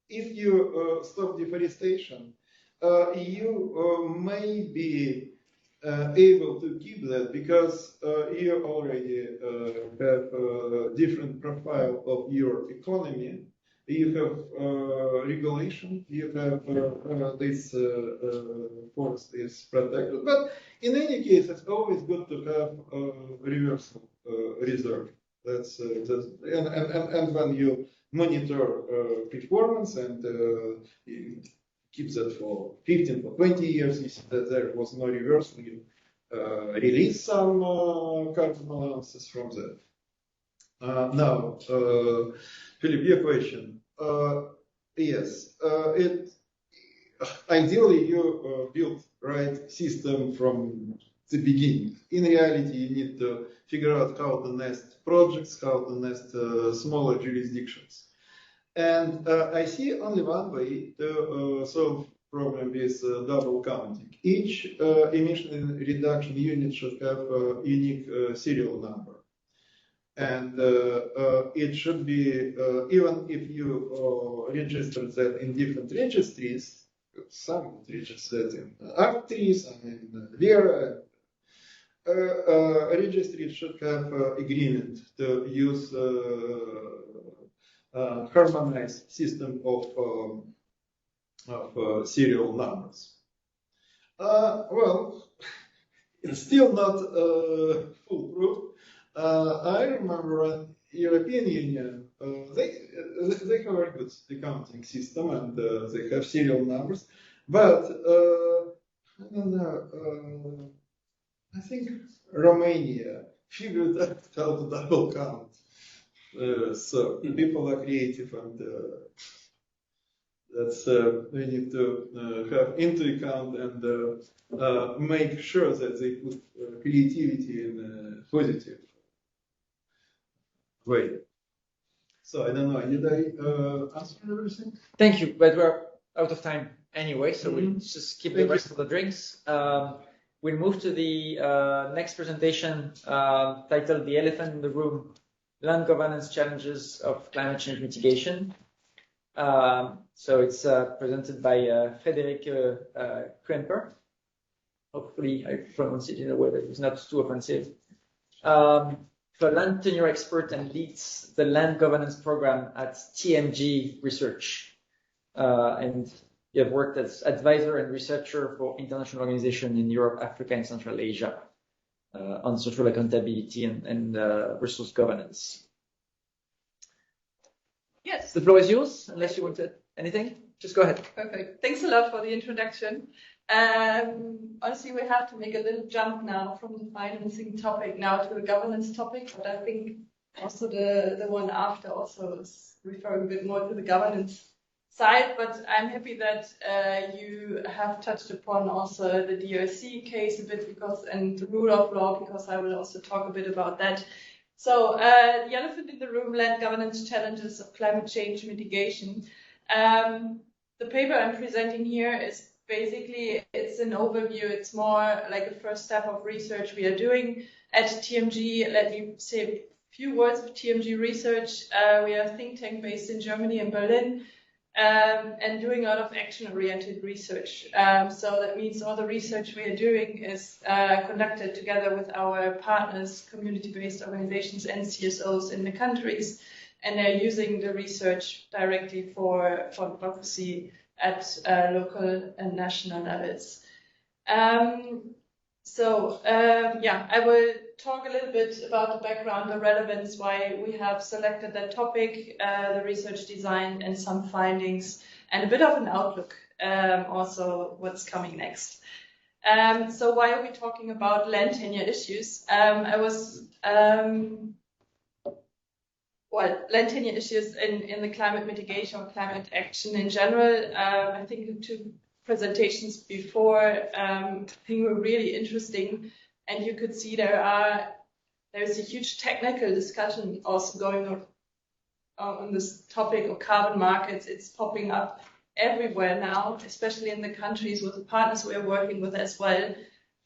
If you stop deforestation, you may be able to keep that because you already have a different profile of your economy. You have regulation, you have this forest is protected. But in any case, it's always good to have a reversal reserve. That's and when you monitor performance and keep that for 15 or 20 years, you see that there was no reversal, you release some carbon allowances from that. Now, Philip, your question. Yes, ideally you build right system from the beginning. In reality, you need to figure out how to nest projects, how to nest smaller jurisdictions. And I see only one way to solve problem with double counting. Each emission reduction unit should have a unique serial number. And it should be, even if you register that in different registries, some register that in ARC3, some in VERA, registry should have agreement to use harmonized system of serial numbers. Well, it's still not foolproof. I remember European Union, they have a very good accounting system and they have serial numbers, but I don't know, I think Romania figured out how to double count. So people are creative and that's we need to have into account and make sure that they put creativity in a positive way. So I don't know, did I answer everything? Thank you, but we're out of time anyway, so we'll just keep the rest of the drinks. We'll move to the next presentation titled The Elephant in the Room, Land Governance Challenges of Climate Change Mitigation. So it's presented by Frédéric Kremper. Hopefully I pronounce it in a way that is not too offensive. A land tenure expert and leads the land governance program at TMG Research. And you have worked as advisor and researcher for international organizations in Europe, Africa, and Central Asia on social accountability and resource governance. Yes. The floor is yours, unless you wanted anything. Just go ahead. Perfect. Thanks a lot for the introduction. Honestly, we have to make a little jump now from the financing topic now to the governance topic, but I think also the one after also is referring a bit more to the governance side. But I'm happy that you have touched upon also the DRC case a bit and the rule of law, because I will also talk a bit about that. So the elephant in the room, land governance challenges of climate change mitigation. The paper I'm presenting here is basically, it's an overview. It's more like a first step of research we are doing at TMG. Let me say a few words of TMG Research. We are a think tank based in Germany and Berlin, and doing a lot of action-oriented research. So that means all the research we are doing is conducted together with our partners, community-based organizations and CSOs in the countries, and they're using the research directly for advocacy at local and national levels. I will talk a little bit about the background, the relevance, why we have selected that topic, the research design, and some findings, and a bit of an outlook, also what's coming next. So why are we talking about land tenure issues? I was land tenure issues in the climate mitigation or climate action in general. I think the two presentations before I think were really interesting, and you could see there's a huge technical discussion also going on this topic of carbon markets. It's popping up everywhere now, especially in the countries with the partners we are working with as well.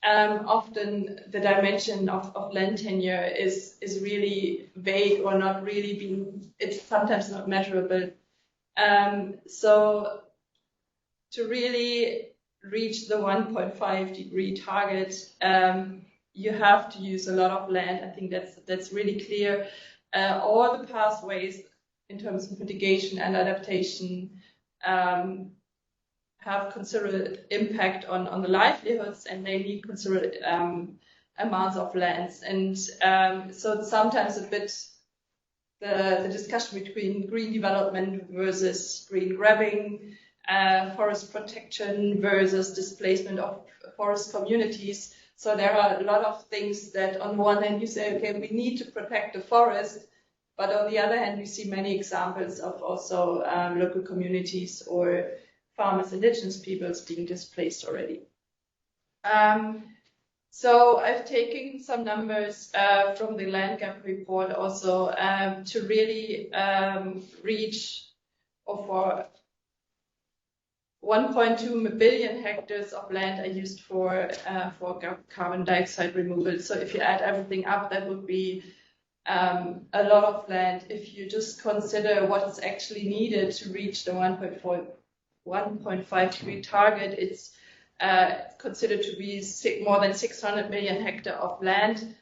Often the dimension of land tenure is really vague or not really it's sometimes not measurable. So to really reach the 1.5 degree target, you have to use a lot of land. I think that's really clear. All the pathways in terms of mitigation and adaptation have considerable impact on the livelihoods, and they need considerable amounts of lands. And so it's sometimes a bit the discussion between green development versus green grabbing, forest protection versus displacement of forest communities. So there are a lot of things that on one hand you say, okay, we need to protect the forest, but on the other hand, we see many examples of also local communities or farmers, indigenous peoples being displaced already. So I've taken some numbers from the land gap report also to really reach for 1.2 billion hectares of land are used for carbon dioxide removal. So if you add everything up, that would be a lot of land. If you just consider what is actually needed to reach the 1.5 degree target, it's considered to be more than 600 million hectares of land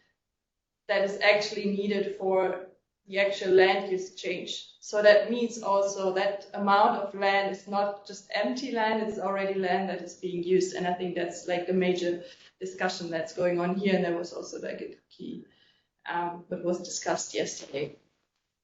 that is actually needed for the actual land use change. So that means also that amount of land is not just empty land, it's already land that is being used. And I think that's like the major discussion that's going on here. And there was also like a key that was discussed yesterday.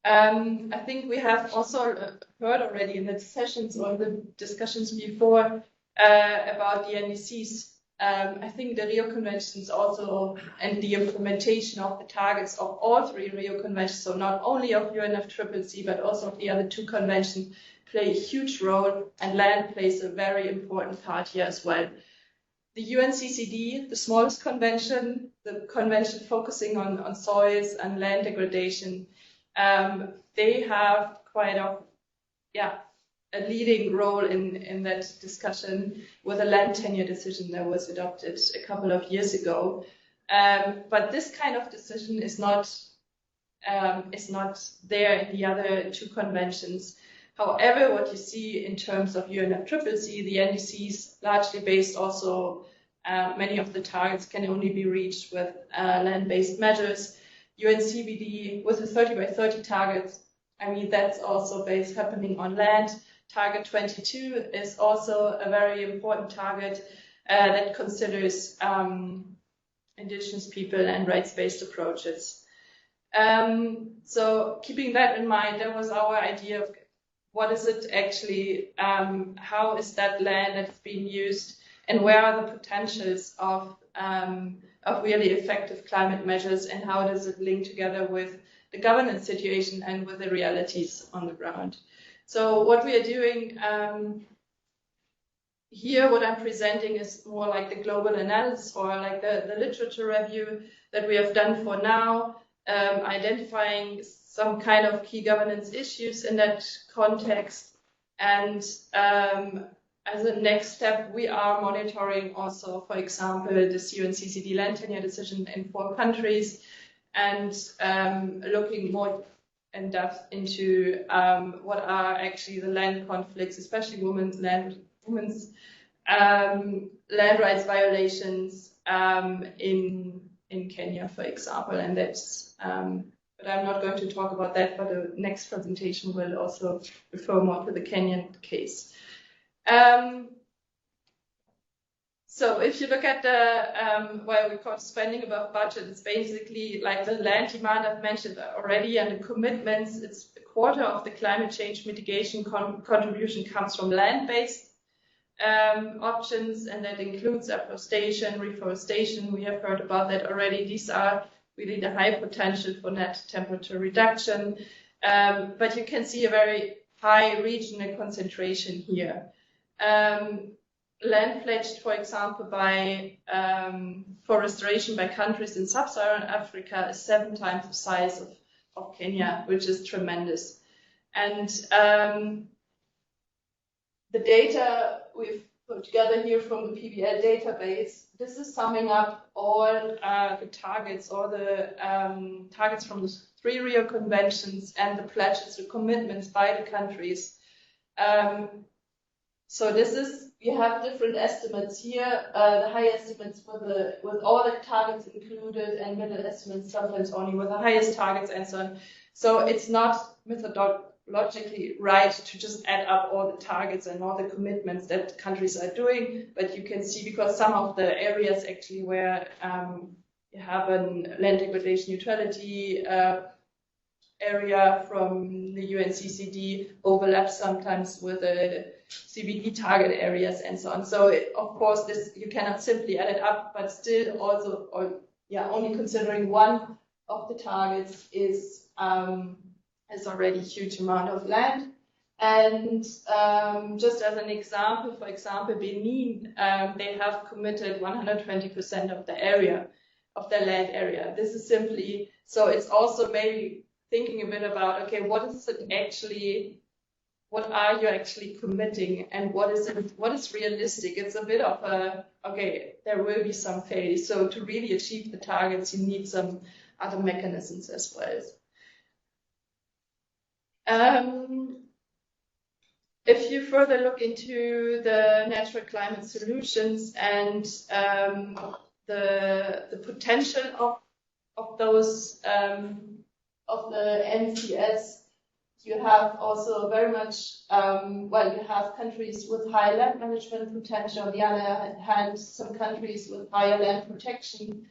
I think we have also heard already in the sessions or the discussions before about the NDCs. I think the Rio Conventions also, and the implementation of the targets of all three Rio Conventions, so not only of UNFCCC, but also of the other two conventions, play a huge role, and land plays a very important part here as well. The UNCCD, the smallest convention, the convention focusing on soils and land degradation, they have quite a leading role in that discussion with a land tenure decision that was adopted a couple of years ago. But this kind of decision is not there in the other two conventions. However, what you see in terms of UNFCCC, the NDCs largely based also, many of the targets can only be reached with land-based measures. UNCBD with the 30 by 30 targets, I mean, that's also based happening on land. Target 22 is also a very important target that considers indigenous people and rights-based approaches. So keeping that in mind, that was our idea of what is it actually, how is that land that's being used, and where are the potentials of really effective climate measures, and how does it link together with the governance situation and with the realities on the ground. So what we are doing here, what I'm presenting is more like the global analysis, or like the literature review that we have done for now, identifying some kind of key governance issues in that context. And as a next step, we are monitoring also, for example, this UNCCD land tenure decision in 4 countries, and looking more in depth into what are actually the land conflicts, especially women's land rights violations in Kenya, for example. And that's but I'm not going to talk about that, but the next presentation will also refer more to the Kenyan case. So if you look at the why we call spending above budget, it's basically like the land demand I've mentioned already, and the commitments. It's a quarter of the climate change mitigation contribution comes from land-based options, and that includes afforestation, reforestation. We have heard about that already. These are really the high potential for net temperature reduction. But you can see a very high regional concentration here. Land pledged, for example, by forestation by countries in sub-Saharan Africa is 7 times the size of Kenya, which is tremendous. And the data we've put together here from the PBL database, this is summing up all the targets, all the targets from the 3 Rio Conventions and the pledges, the commitments by the countries. So this is, you have different estimates here, the high estimates with all the targets included, and middle estimates sometimes only with the highest targets and so on. So it's not methodologically right to just add up all the targets and all the commitments that countries are doing, but you can see, because some of the areas actually where you have an land degradation neutrality area from the UNCCD overlaps sometimes with the CBD target areas and so on. So of course this, you cannot simply add it up, but still also, only considering one of the targets is already a huge amount of land. And just as an example, for example, Benin, they have committed 120% of the area, of their land area. This is simply, so it's also maybe thinking a bit about, okay, what is it actually, what are you actually committing, and what is realistic? It's a bit of a, okay, there will be some failures. So to really achieve the targets, you need some other mechanisms as well. If you further look into the natural climate solutions and the potential of those of the NCS, you have also very much, you have countries with high land management potential. On the other hand, some countries with higher land protection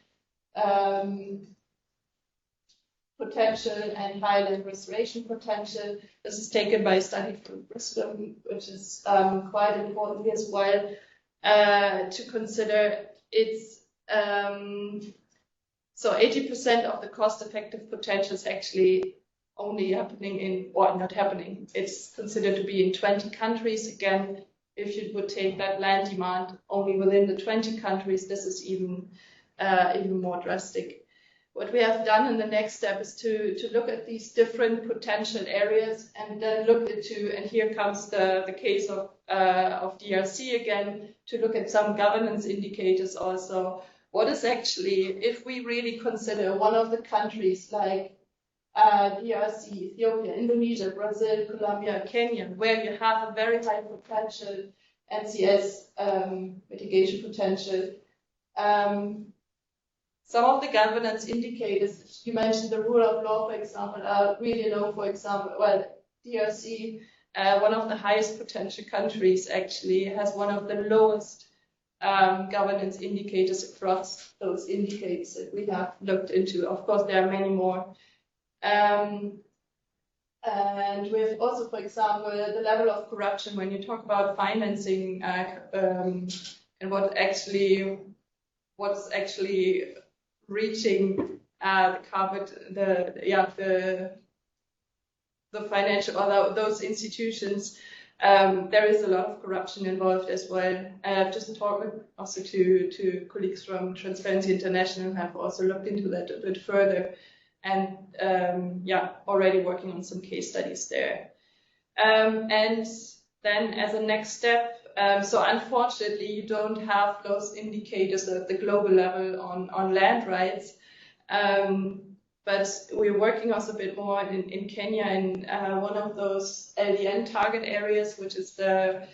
potential and high land restoration potential. This is taken by a study from Bristol, which is quite important as well to consider. It's so 80% of the cost-effective potential is actually only happening in, or not happening. It's considered to be in 20 countries. Again, if you would take that land demand only within the 20 countries, this is even more drastic. What we have done in the next step is to look at these different potential areas and then look into, and here comes the case of DRC again, to look at some governance indicators also. What is actually, if we really consider one of the countries like DRC, Ethiopia, Indonesia, Brazil, Colombia, Kenya, where you have a very high potential NCS mitigation potential, some of the governance indicators, you mentioned the rule of law, for example, are really low. For example, well, DRC, one of the highest potential countries, actually has one of the lowest governance indicators across those indicators that we have looked into. Of course, there are many more. And with also, for example, the level of corruption, when you talk about financing and what's actually reaching the financial, or those institutions, there is a lot of corruption involved as well. Just talking also to colleagues from Transparency International, have also looked into that a bit further, and already working on some case studies there. And then as a next step, so unfortunately you don't have those indicators at the global level on land rights, but we're working also a bit more in Kenya in one of those LDN target areas, which is the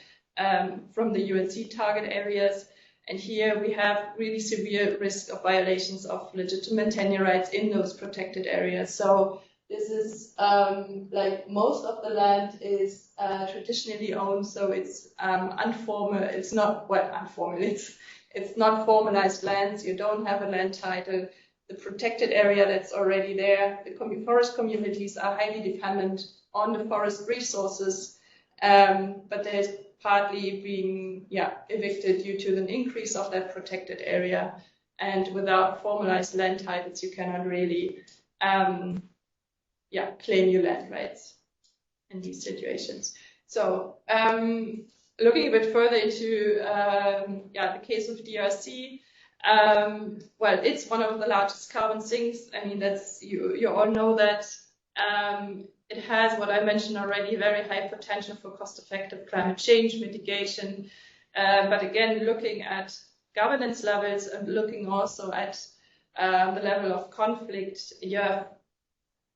from the UNC target areas. And here we have really severe risk of violations of legitimate tenure rights in those protected areas. So this is like most of the land is traditionally owned, so it's informal. It's not, well, informal. It's not formalized lands. You don't have a land title. The protected area that's already there. The forest communities are highly dependent on the forest resources, but there's partly being evicted due to an increase of that protected area. And without formalized land titles, you cannot really claim your land rights in these situations. So looking a bit further into the case of DRC, well, it's one of the largest carbon sinks. I mean, that's you all know that. It has what I mentioned already, very high potential for cost-effective climate change mitigation. But again, looking at governance levels and looking also at the level of conflict, you have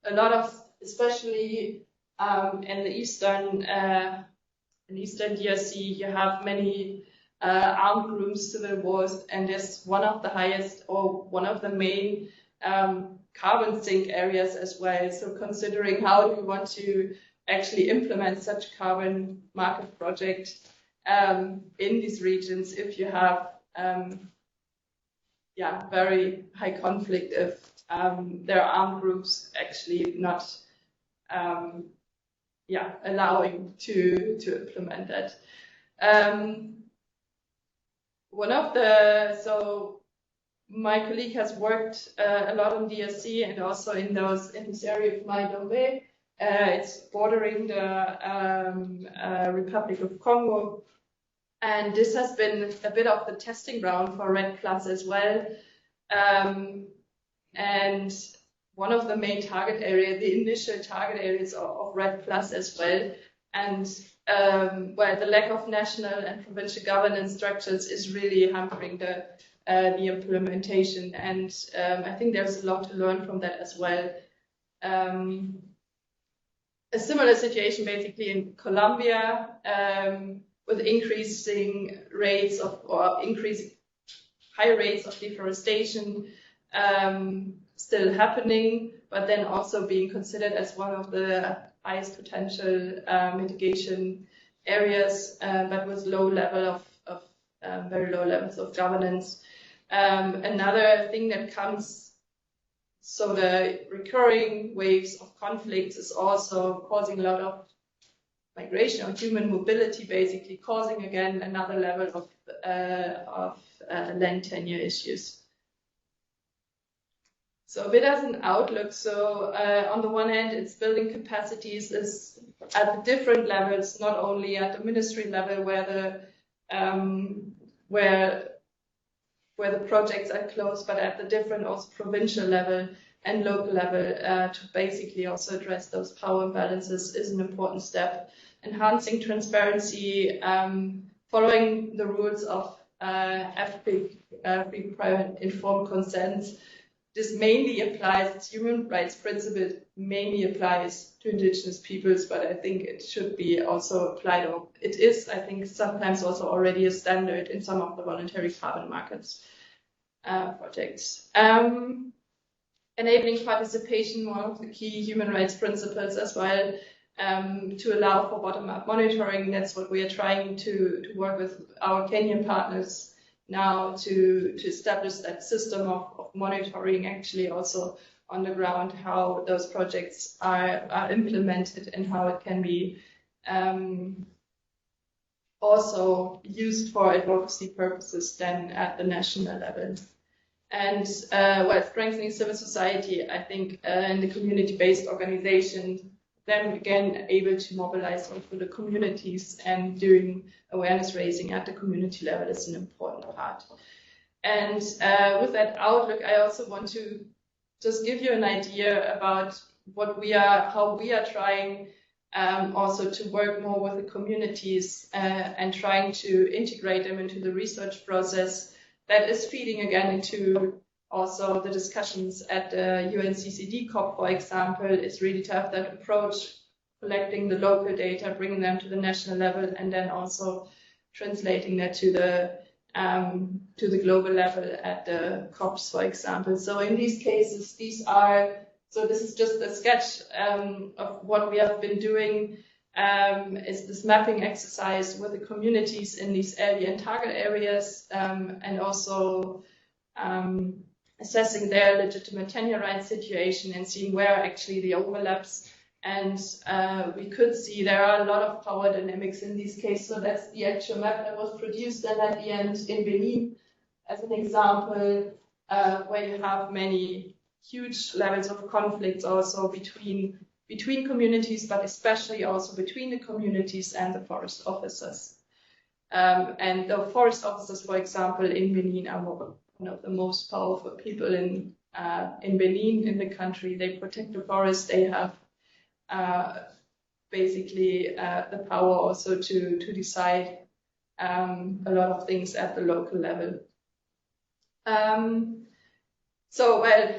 a lot of, especially in the eastern DRC, you have many armed groups, civil wars, and there's one of the highest or one of the main carbon sink areas as well. So considering how do we want to actually implement such carbon market project in these regions if you have very high conflict, if there are armed groups actually not allowing to implement that. My colleague has worked a lot on DRC and also in this area of Mai-Dombe. It's bordering the Republic of Congo. And this has been a bit of the testing ground for REDD+ as well. And one of the main target areas, the initial target areas of REDD+ as well. And the lack of national and provincial governance structures is really hampering the implementation. And I think there's a lot to learn from that as well. A similar situation basically in Colombia, with increasing rates high rates of deforestation still happening, but then also being considered as one of the highest potential mitigation areas, but with very low levels of governance. Another thing that comes, so the recurring waves of conflicts is also causing a lot of migration or human mobility, basically causing again another level of land tenure issues. So a bit as an outlook, so on the one hand, it's building capacities is at the different levels, not only at the ministry level where the projects are close, but at the different also provincial level and local level to basically also address those power imbalances is an important step. Enhancing transparency, following the rules of free, prior, and informed consent. This mainly applies, human rights principle mainly applies to indigenous peoples, but I think it should be also applied, or it is, I think, sometimes also already a standard in some of the voluntary carbon markets projects. Enabling participation, one of the key human rights principles as well, to allow for bottom-up monitoring. That's what we are trying to work with our Kenyan partners now to establish that system of monitoring actually also on the ground, how those projects are implemented and how it can be also used for advocacy purposes then at the national level. And while strengthening civil society, I think in the community-based organization, them again able to mobilize also the communities and doing awareness raising at the community level is an important part. And with that outlook, I also want to just give you an idea about how we are trying also to work more with the communities and trying to integrate them into the research process that is feeding again into also the discussions at the UNCCD COP, for example, is really to have that approach, collecting the local data, bringing them to the national level, and then also translating that to the global level at the COPs, for example. So in these cases, this is just a sketch of what we have been doing, is this mapping exercise with the communities in these area and target areas, and also assessing their legitimate tenure rights situation and seeing where actually the overlaps. And we could see there are a lot of power dynamics in these cases. So that's the actual map that was produced and at the end in Benin as an example, where you have many huge levels of conflicts also between communities, but especially also between the communities and the forest officers. And the forest officers, for example, in Benin are one of the most powerful people in Benin, in the country. They protect the forest. They have basically the power also to decide a lot of things at the local level. So, well,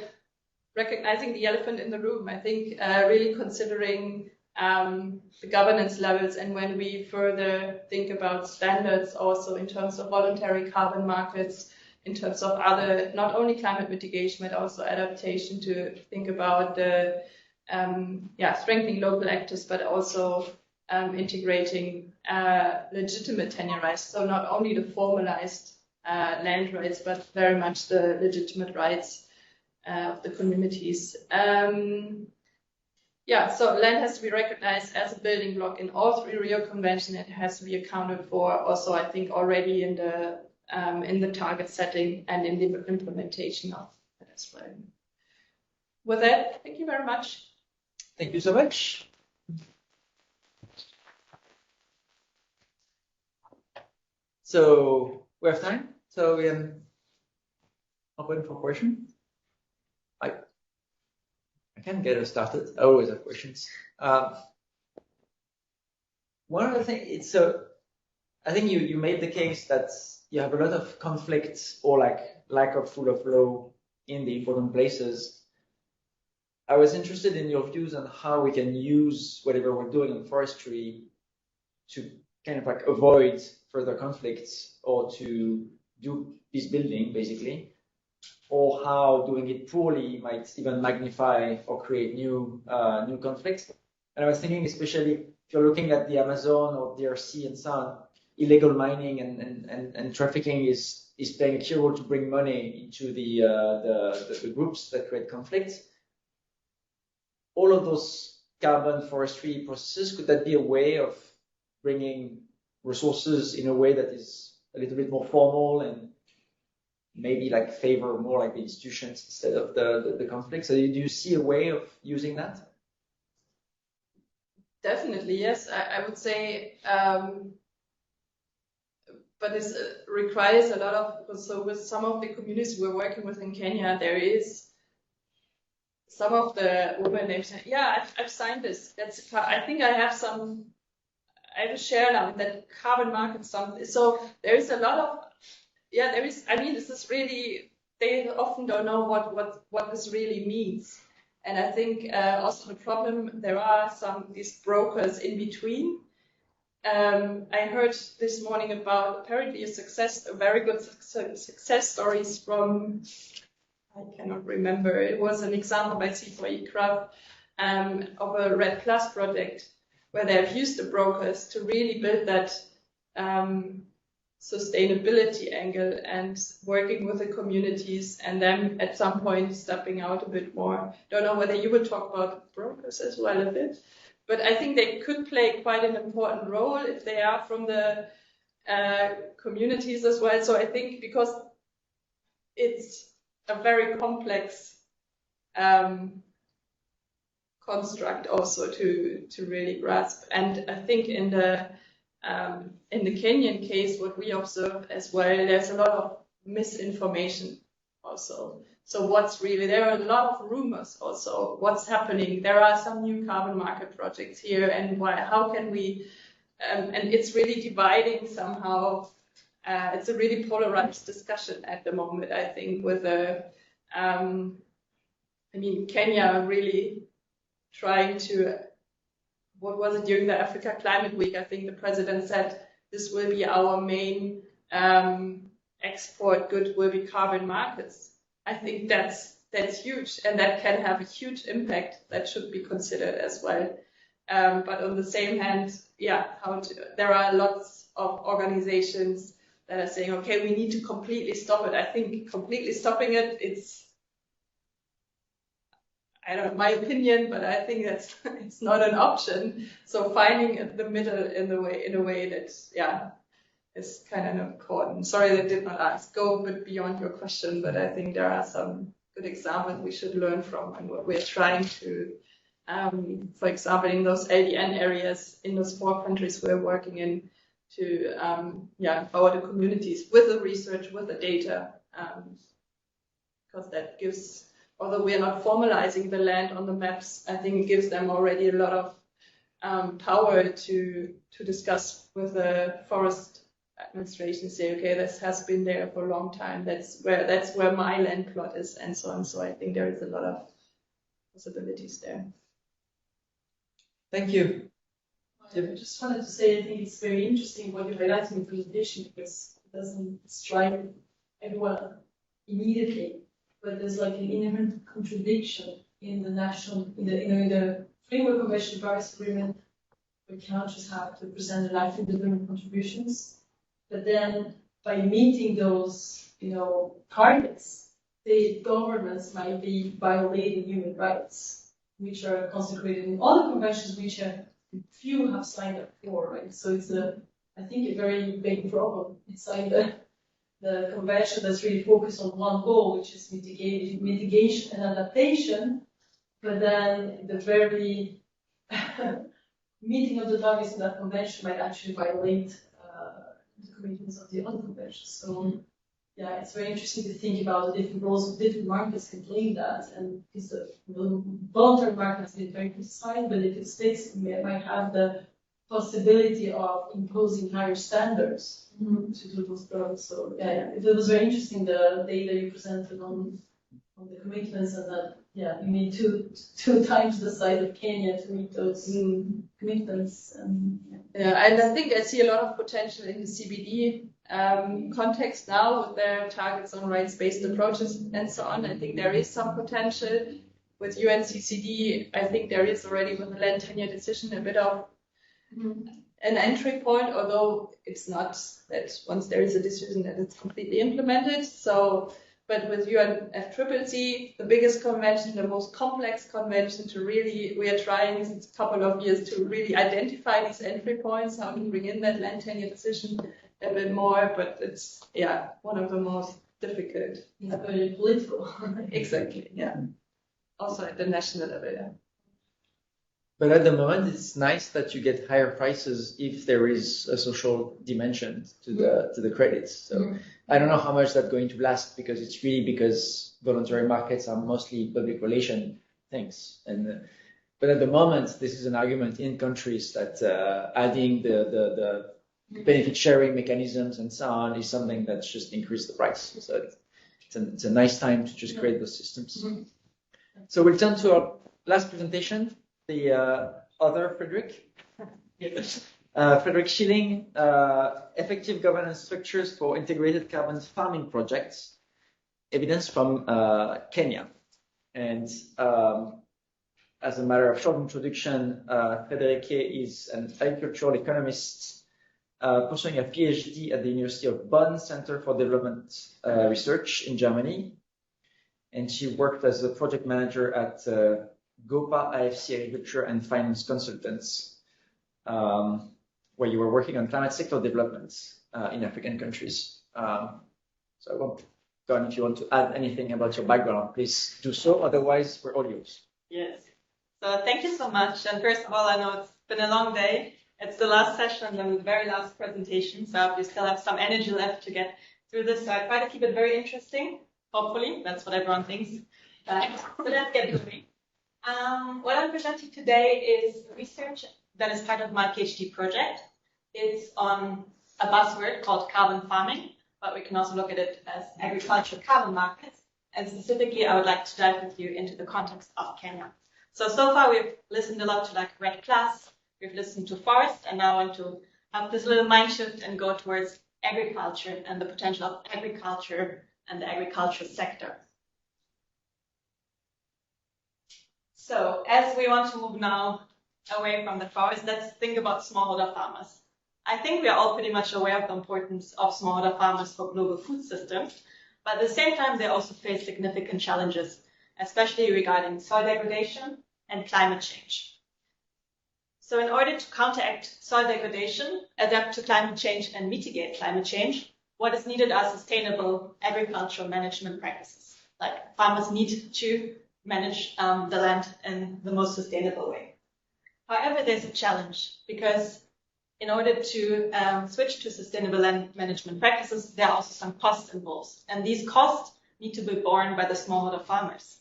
recognizing the elephant in the room, I think really considering the governance levels, and when we further think about standards also in terms of voluntary carbon markets, in terms of other, not only climate mitigation, but also adaptation, to think about the strengthening local actors, but also integrating legitimate tenure rights. So not only the formalized land rights, but very much the legitimate rights of the communities. So land has to be recognized as a building block in all three Rio Conventions. It has to be accounted for also, I think, already in the target setting and in the implementation of it as well. With that, thank you very much. Thank you so much. So we have time. So we are open for questions. I can get us started. I always have questions. One of the things, so I think you made the case that you have a lot of conflicts or like lack of rule of law in the important places. I was interested in your views on how we can use whatever we're doing in forestry to kind of like avoid further conflicts or to do peace building, basically, or how doing it poorly might even magnify or create new conflicts. And I was thinking, especially if you're looking at the Amazon or DRC and so on, illegal mining and trafficking is playing a key role to bring money into the groups that create conflicts. All of those carbon forestry processes, could that be a way of bringing resources in a way that is a little bit more formal and maybe like favor more like the institutions instead of the conflicts? So do you see a way of using that? Definitely, yes. I would say, but this requires a lot of, so with some of the communities we're working with in Kenya, there is some of the women, they say, yeah, I've signed this. I think I have a share now in that carbon market. So there is a lot of, there is, I mean, this is really, they often don't know what this really means. And I think also the problem, there are these brokers in between. I heard this morning about apparently a very good success stories from, I cannot remember, it was an example by C4E Craft of a RED Plus project where they have used the brokers to really build that sustainability angle and working with the communities, and then at some point stepping out a bit more. Don't know whether you would talk about brokers as well a bit, but I think they could play quite an important role if they are from the communities as well. So I think because it's a very complex construct also to really grasp. And I think in the Kenyan case, what we observe as well, there's a lot of misinformation also. So there are a lot of rumors also, what's happening. There are some new carbon market projects here, and how can we, and it's really dividing somehow. It's a really polarized discussion at the moment, I think, with Kenya really trying to, what was it, during the Africa Climate Week, I think the president said this will be our main export good, will be carbon markets. I think that's huge, and that can have a huge impact that should be considered as well. But on the same hand, there are lots of organizations that are saying, okay, we need to completely stop it. I think completely stopping it, I don't know, my opinion, but I think it's not an option. So finding the middle in a way that, is kind of important. Sorry that I did not go a bit beyond your question, but I think there are some good example we should learn from, and what we're trying to, for example, in those LDN areas, in those 4 countries we're working in, to empower the communities with the research, with the data, because that gives, although we are not formalizing the land on the maps, I think it gives them already a lot of power to discuss with the forest administration, say, okay, this has been there for a long time, that's where my land plot is, and so on. So I think there is a lot of possibilities there. Thank you. I just wanted to say, I think it's very interesting what you highlight in the presentation, because it doesn't strike everyone immediately, but there's like an inherent contradiction in the the Framework Convention Paris Agreement, where countries have to present their life development contributions. But then by meeting those, targets, the governments might be violating human rights, which are consecrated in other conventions, which few have signed up for, right? So it's I think a very big problem inside the convention that's really focused on one goal, which is mitigation and adaptation. But then the very meeting of the targets in that convention might actually violate the commitments of the other conventions. So yeah, it's very interesting to think about the different roles of different markets can play in that. And because the voluntary market has been very criticized, but if it sticks, it might have the possibility of imposing higher standards to do those products. So yeah, it was very interesting, the data you presented on the commitments, and that you need two times the size of Kenya to meet those commitments. And I think I see a lot of potential in the CBD context now with their targets on rights-based approaches and so on. I think there is some potential with UNCCD. I think there is already with the land tenure decision a bit of an entry point, although it's not that once there is a decision that it's completely implemented. So, but with UNFCCC, the biggest convention, the most complex convention, we are trying since a couple of years to really identify these entry points, how to bring in that land tenure decision a bit more, but it's one of the most difficult. Very political. Exactly, also at the national level. But at the moment, it's nice that you get higher prices if there is a social dimension to the credits. So I don't know how much that's going to last, because it's really because voluntary markets are mostly public relation things. But at the moment, this is an argument in countries that adding the benefit sharing mechanisms and so on is something that's just increased the price. So it's a nice time to just create those systems. So we'll turn to our last presentation. The other Frederick, Frederick Schilling, effective governance structures for integrated carbon farming projects, evidence from Kenya. And as a matter of short introduction, Frederick is an agricultural economist pursuing a PhD at the University of Bonn Center for Development Research in Germany. And she worked as a project manager at GOPA IFC Agriculture and Finance Consultants, where you were working on climate sector developments in African countries. So I won't go on. If you want to add anything about your background, please do so. Otherwise, we're all yours. Yes. So thank you so much. And first of all, I know it's been a long day. It's the last session and the very last presentation. So we still have some energy left to get through this. So I try to keep it very interesting. Hopefully, that's what everyone thinks. So let's get moving. What I'm presenting today is research that is part of my PhD project. It's on a buzzword called carbon farming, but we can also look at it as agricultural carbon markets. And specifically, I would like to dive with you into the context of Kenya. So far we've listened a lot to REDD+, we've listened to forest, and now I want to have this little mind shift and go towards agriculture and the potential of agriculture and the agricultural sector. So as we want to move now away from the forest, let's think about smallholder farmers. I think we are all pretty much aware of the importance of smallholder farmers for global food systems, but at the same time, they also face significant challenges, especially regarding soil degradation and climate change. So in order to counteract soil degradation, adapt to climate change, and mitigate climate change, what is needed are sustainable agricultural management practices, like farmers need to manage the land in the most sustainable way. However, there's a challenge because in order to switch to sustainable land management practices, there are also some costs involved. And these costs need to be borne by the smallholder farmers.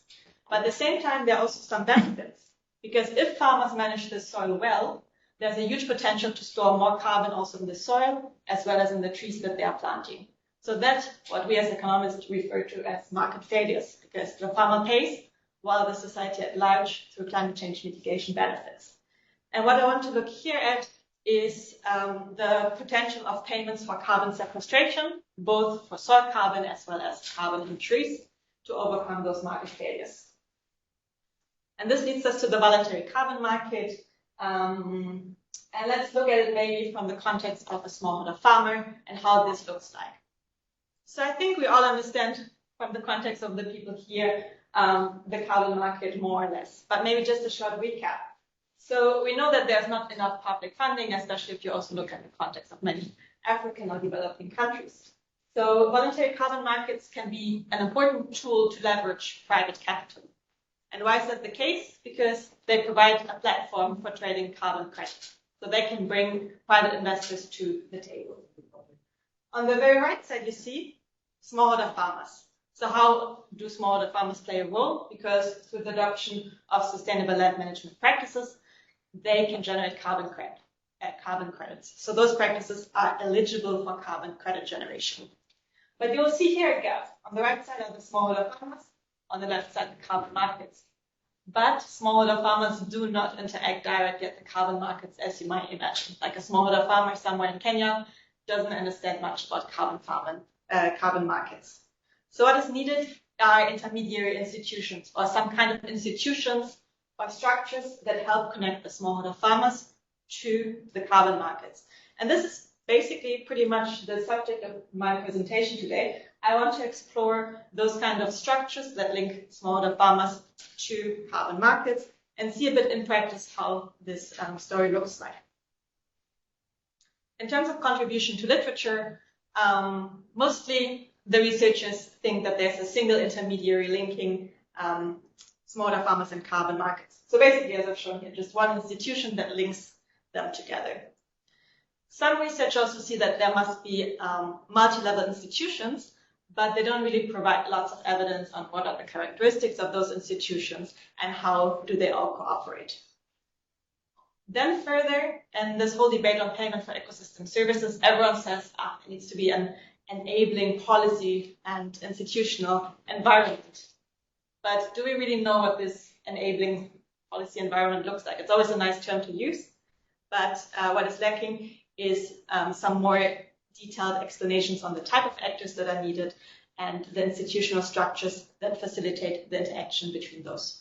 But at the same time, there are also some benefits, because if farmers manage the soil well, there's a huge potential to store more carbon also in the soil, as well as in the trees that they are planting. So that's what we as economists refer to as market failures, because the farmer pays while the society at large, through climate change mitigation, benefits. And what I want to look here at is the potential of payments for carbon sequestration, both for soil carbon as well as carbon in trees, to overcome those market failures. And this leads us to the voluntary carbon market. And let's look at it maybe from the context of a smallholder farmer and how this looks like. So I think we all understand from the context of the people here the carbon market more or less, but maybe just a short recap. So we know that there's not enough public funding, especially if you also look at the context of many African or developing countries. So voluntary carbon markets can be an important tool to leverage private capital. And why is that the case? Because they provide a platform for trading carbon credits. So they can bring private investors to the table. On the very right side, you see smallholder farmers. So how do smallholder farmers play a role? Because through the adoption of sustainable land management practices, they can generate carbon credits. So those practices are eligible for carbon credit generation. But you'll see here a gap. On the right side are the smallholder farmers, on the left side, the carbon markets. But smallholder farmers do not interact directly at the carbon markets, as you might imagine. Like a smallholder farmer somewhere in Kenya doesn't understand much about carbon markets. So what is needed are intermediary institutions, or some kind of institutions or structures that help connect the smallholder farmers to the carbon markets. And this is basically pretty much the subject of my presentation today. I want to explore those kind of structures that link smallholder farmers to carbon markets and see a bit in practice how this story looks like. In terms of contribution to literature, mostly the researchers think that there's a single intermediary linking smallholder farmers and carbon markets. So basically, as I've shown here, just one institution that links them together. Some research also see that there must be multi-level institutions, but they don't really provide lots of evidence on what are the characteristics of those institutions and how do they all cooperate. Then further, in this whole debate on payment for ecosystem services, everyone says it needs to be an enabling policy and institutional environment. But do we really know what this enabling policy environment looks like? It's always a nice term to use, but what is lacking is some more detailed explanations on the type of actors that are needed and the institutional structures that facilitate the interaction between those.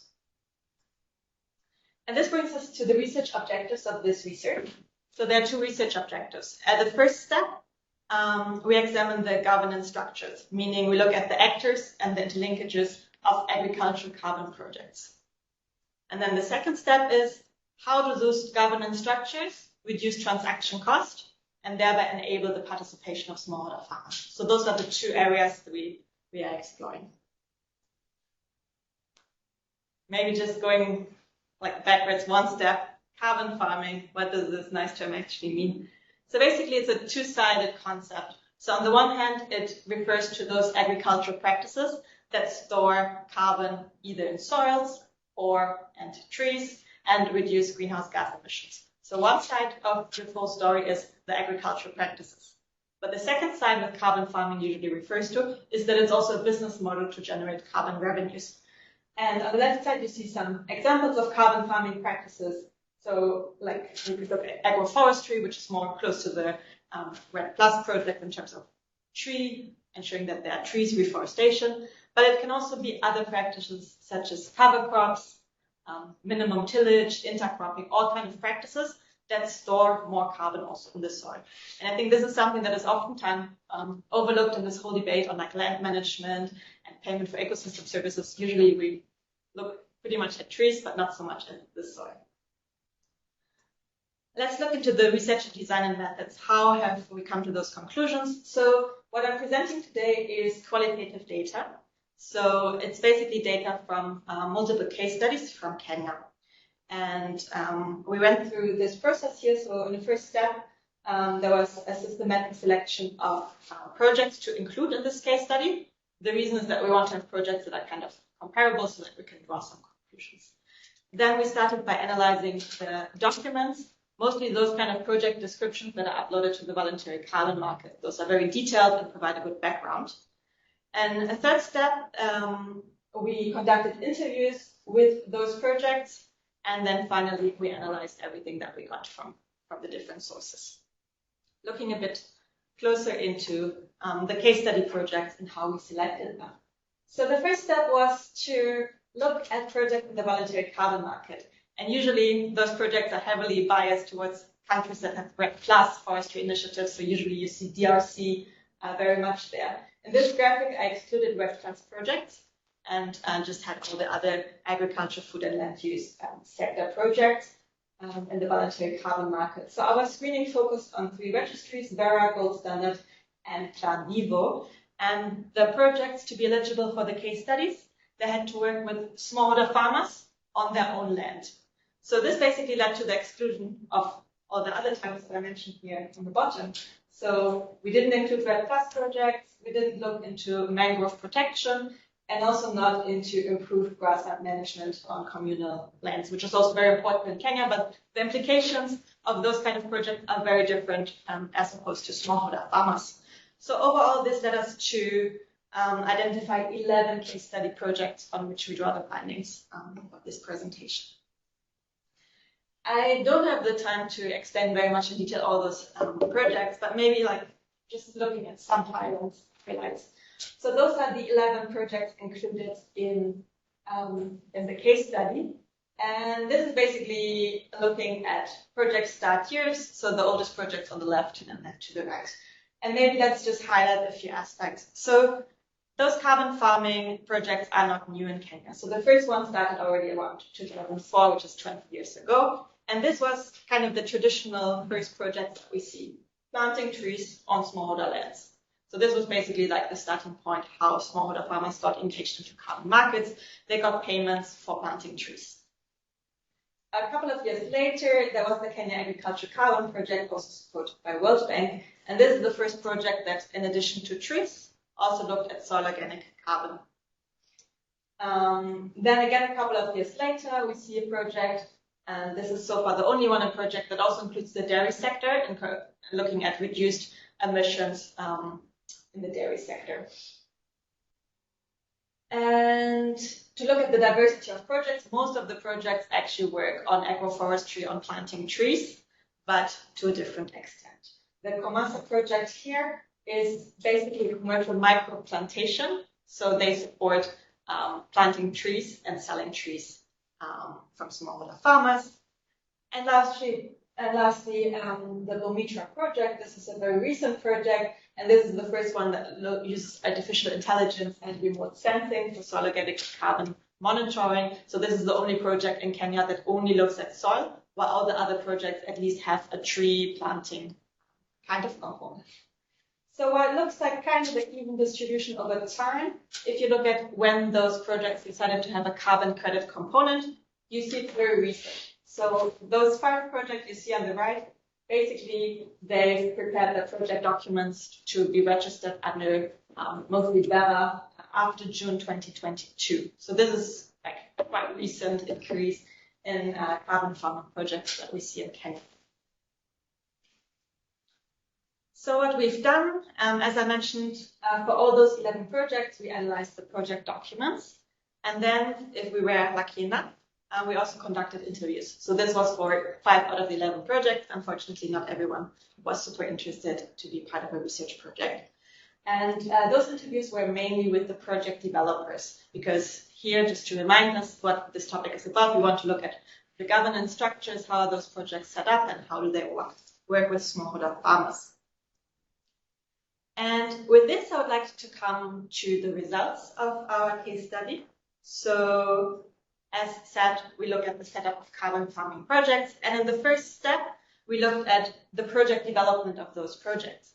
And this brings us to the research objectives of this research. So there are two research objectives. At the first step, we examine the governance structures, meaning we look at the actors and the interlinkages of agricultural carbon projects. And then the second step is, how do those governance structures reduce transaction cost and thereby enable the participation of smallholder farmers? So those are the two areas that we are exploring. Maybe just going like backwards one step, carbon farming, what does this nice term actually mean? So basically it's a two-sided concept. So on the one hand, it refers to those agricultural practices that store carbon either in soils and trees and reduce greenhouse gas emissions. So one side of the whole story is the agricultural practices. But the second side that carbon farming usually refers to is that it's also a business model to generate carbon revenues. And on the left side, you see some examples of carbon farming practices. So like we could look at agroforestry, which is more close to the REDD+ project in terms of ensuring that there are trees, reforestation. But it can also be other practices such as cover crops, minimum tillage, intercropping, all kinds of practices that store more carbon also in the soil. And I think this is something that is oftentimes overlooked in this whole debate on like land management and payment for ecosystem services. Usually we look pretty much at trees, but not so much at the soil. Let's look into the research and design and methods. How have we come to those conclusions? So what I'm presenting today is qualitative data. So it's basically data from multiple case studies from Kenya. And we went through this process here. So in the first step, there was a systematic selection of projects to include in this case study. The reason is that we want to have projects that are kind of comparable so that we can draw some conclusions. Then we started by analyzing the documents, mostly those kind of project descriptions that are uploaded to the voluntary carbon market. Those are very detailed and provide a good background. And a third step, we conducted interviews with those projects. And then finally, we analyzed everything that we got from the different sources. Looking a bit closer into the case study projects and how we selected them. So the first step was to look at projects in the voluntary carbon market. And usually those projects are heavily biased towards countries that have REDD+ forestry initiatives. So usually you see DRC very much there. In this graphic, I excluded REDD+ projects and just had all the other agriculture, food and land use sector projects in the voluntary carbon market. So our screening focused on 3 registries, Verra, Gold Standard, and Plan Vivo. And the projects to be eligible for the case studies, they had to work with smallholder farmers on their own land. So this basically led to the exclusion of all the other types that I mentioned here on the bottom. So we didn't include REDD+ projects, we didn't look into mangrove protection, and also not into improved grassland management on communal lands, which is also very important in Kenya, but the implications of those kind of projects are very different as opposed to smallholder farmers. So overall, this led us to identify 11 case study projects on which we draw the findings of this presentation. I don't have the time to explain very much in detail all those projects, but maybe like just looking at some highlights. So those are the 11 projects included in the case study. And this is basically looking at project start years. So the oldest projects on the left and then to the right. And maybe let's just highlight a few aspects. So those carbon farming projects are not new in Kenya. So the first one started already around 2004, which is 20 years ago. And this was kind of the traditional first project that we see, planting trees on smallholder lands. So this was basically like the starting point, how smallholder farmers got engaged into carbon markets. They got payments for planting trees. A couple of years later, there was the Kenya Agriculture Carbon Project, also supported by World Bank. And this is the first project that, in addition to trees, also looked at soil organic carbon. Then again, a couple of years later, we see a project, and this is so far the only one, a project that also includes the dairy sector and looking at reduced emissions in the dairy sector. And to look at the diversity of projects, most of the projects actually work on agroforestry, on planting trees, but to a different extent. The Komasa project here is basically a commercial micro plantation. So they support planting trees and selling trees from smallholder farmers. And lastly, the Bomitra project. This is a very recent project, and this is the first one that uses artificial intelligence and remote sensing for soil organic carbon monitoring. So this is the only project in Kenya that only looks at soil, while all the other projects at least have a tree planting kind of component. So it looks like kind of an even distribution over time. If you look at when those projects decided to have a carbon credit component, you see it's very recent. So those 5 projects you see on the right, basically they've prepared their project documents to be registered under mostly Verra after June 2022. So this is like a quite recent increase in carbon farming projects that we see in Kenya. So what we've done, as I mentioned, for all those 11 projects, we analyzed the project documents. And then if we were lucky enough, we also conducted interviews. So this was for 5 out of the 11 projects. Unfortunately, not everyone was super interested to be part of a research project. And those interviews were mainly with the project developers, because here, just to remind us what this topic is about, we want to look at the governance structures, how are those projects set up, and how do they work with smallholder farmers. And with this, I would like to come to the results of our case study. So as said, we look at the setup of carbon farming projects. And in the first step, we looked at the project development of those projects.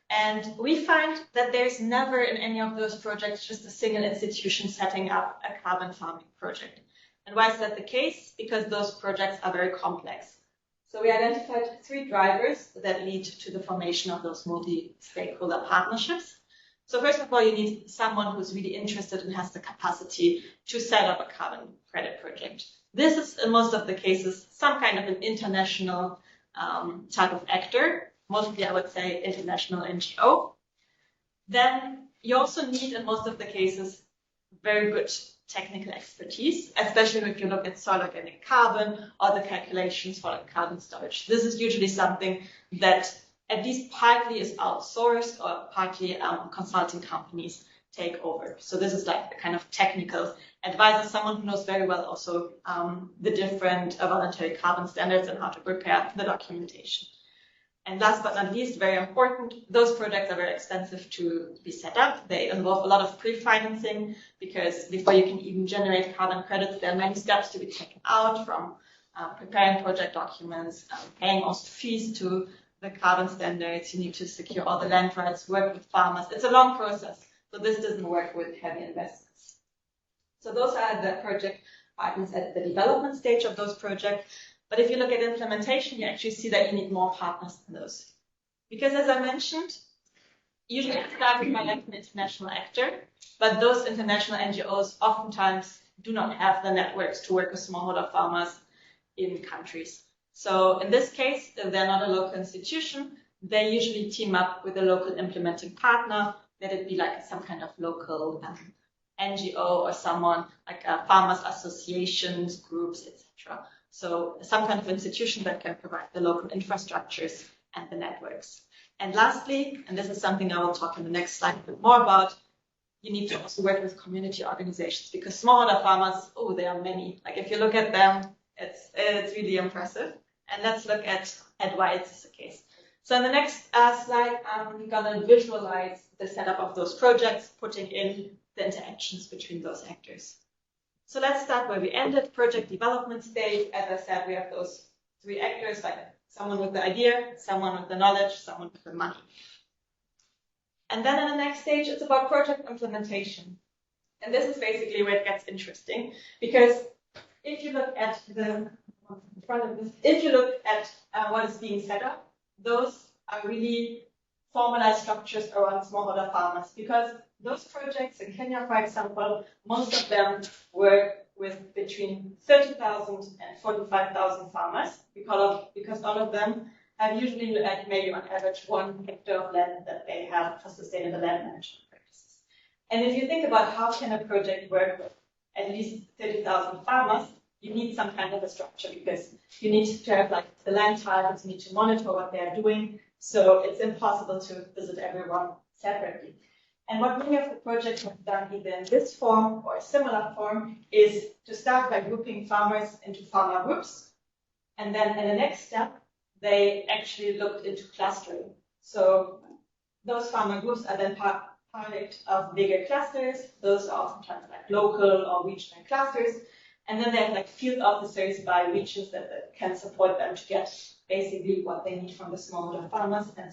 And we find that there's never in any of those projects just a single institution setting up a carbon farming project. And why is that the case? Because those projects are very complex. So we identified 3 drivers that lead to the formation of those multi-stakeholder partnerships. So first of all, you need someone who's really interested and has the capacity to set up a carbon credit project. This is, in most of the cases, some kind of an international type of actor, mostly I would say international NGO. Then you also need, in most of the cases, very good technical expertise, especially if you look at soil organic carbon or the calculations for carbon storage. This is usually something that at least partly is outsourced or partly consulting companies take over. So this is like the kind of technical advisor, someone who knows very well also the different voluntary carbon standards and how to prepare the documentation. And last but not least, very important, those projects are very expensive to be set up. They involve a lot of pre-financing because before you can even generate carbon credits, there are many steps to be taken out, from preparing project documents, paying also fees to the carbon standards. You need to secure all the land rights, work with farmers. It's a long process. So this doesn't work with heavy investments. So those are the project partners at the development stage of those projects. But if you look at implementation, you actually see that you need more partners than those. Because as I mentioned, usually it's started by like an international actor, but those international NGOs oftentimes do not have the networks to work with smallholder farmers in countries. So in this case, if they're not a local institution, they usually team up with a local implementing partner, let it be like some kind of local NGO or someone like farmers associations, groups, etc. So some kind of institution that can provide the local infrastructures and the networks. And lastly, and this is something I will talk in the next slide a bit more about, you need to also work with community organizations, because smallholder farmers, oh, there are many. Like if you look at them, it's really impressive. And let's look at why this is the case. So in the next slide, I'm going to visualize the setup of those projects, putting in the interactions between those actors. So let's start where we ended, project development stage. As I said, we have those 3 actors, like someone with the idea, someone with the knowledge, someone with the money. And then in the next stage, it's about project implementation. And this is basically where it gets interesting, because if you look at the front of this, if you look at what is being set up, those are really formalized structures around smallholder farmers, because those projects in Kenya, for example, most of them work with between 30,000 and 45,000 farmers, because all of them have usually maybe on average 1 hectare of land that they have for sustainable land management practices. And if you think about how can a project work with at least 30,000 farmers, you need some kind of a structure, because you need to have like the land targets, you need to monitor what they are doing. So it's impossible to visit everyone separately. And what many of the projects have done either in this form or a similar form is to start by grouping farmers into farmer groups. And then in the next step, they actually looked into clustering. So those farmer groups are then part of bigger clusters. Those are oftentimes like local or regional clusters. And then they have like field officers by regions that can support them to get basically what they need from the smallholder farmers. And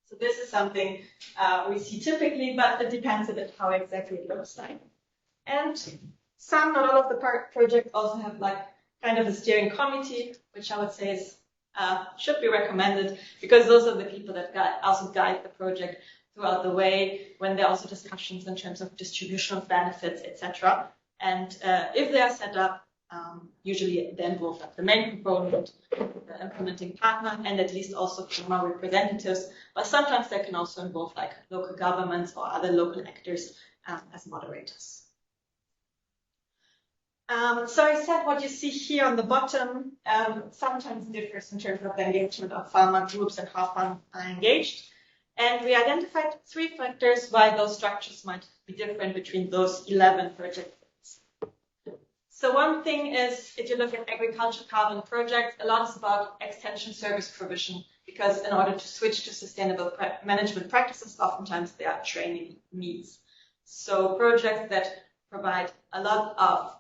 so this is something we see typically, but it depends a bit how exactly it looks like. And some, not all of the projects also have like kind of a steering committee, which I would say is should be recommended, because those are the people that also guide the project throughout the way, when there are also discussions in terms of distribution of benefits, etc. And if they are set up, usually they involve like the main component, the implementing partner, and at least also farmer representatives. But sometimes they can also involve like local governments or other local actors as moderators. So I said what you see here on the bottom sometimes differs in terms of the engagement of farmer groups and how farmers are engaged. And we identified 3 factors why those structures might be different between those 11 projects. So one thing is, if you look at agriculture carbon projects, a lot is about extension service provision, because in order to switch to sustainable management practices, oftentimes there are training needs. So projects that provide a lot of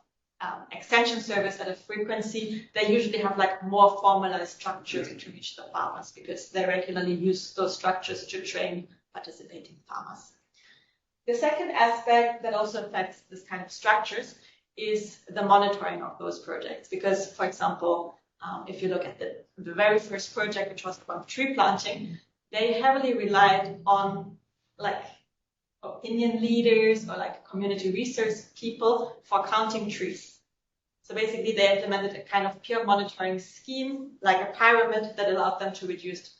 extension service at a frequency, they usually have like more formalized structures to reach the farmers because they regularly use those structures to train participating farmers. The second aspect that also affects this kind of structures is the monitoring of those projects. Because, for example, if you look at the very first project, which was about tree planting, they heavily relied on like opinion leaders or like community research people for counting trees. So basically they implemented a kind of peer monitoring scheme, like a pyramid that allowed them to reduce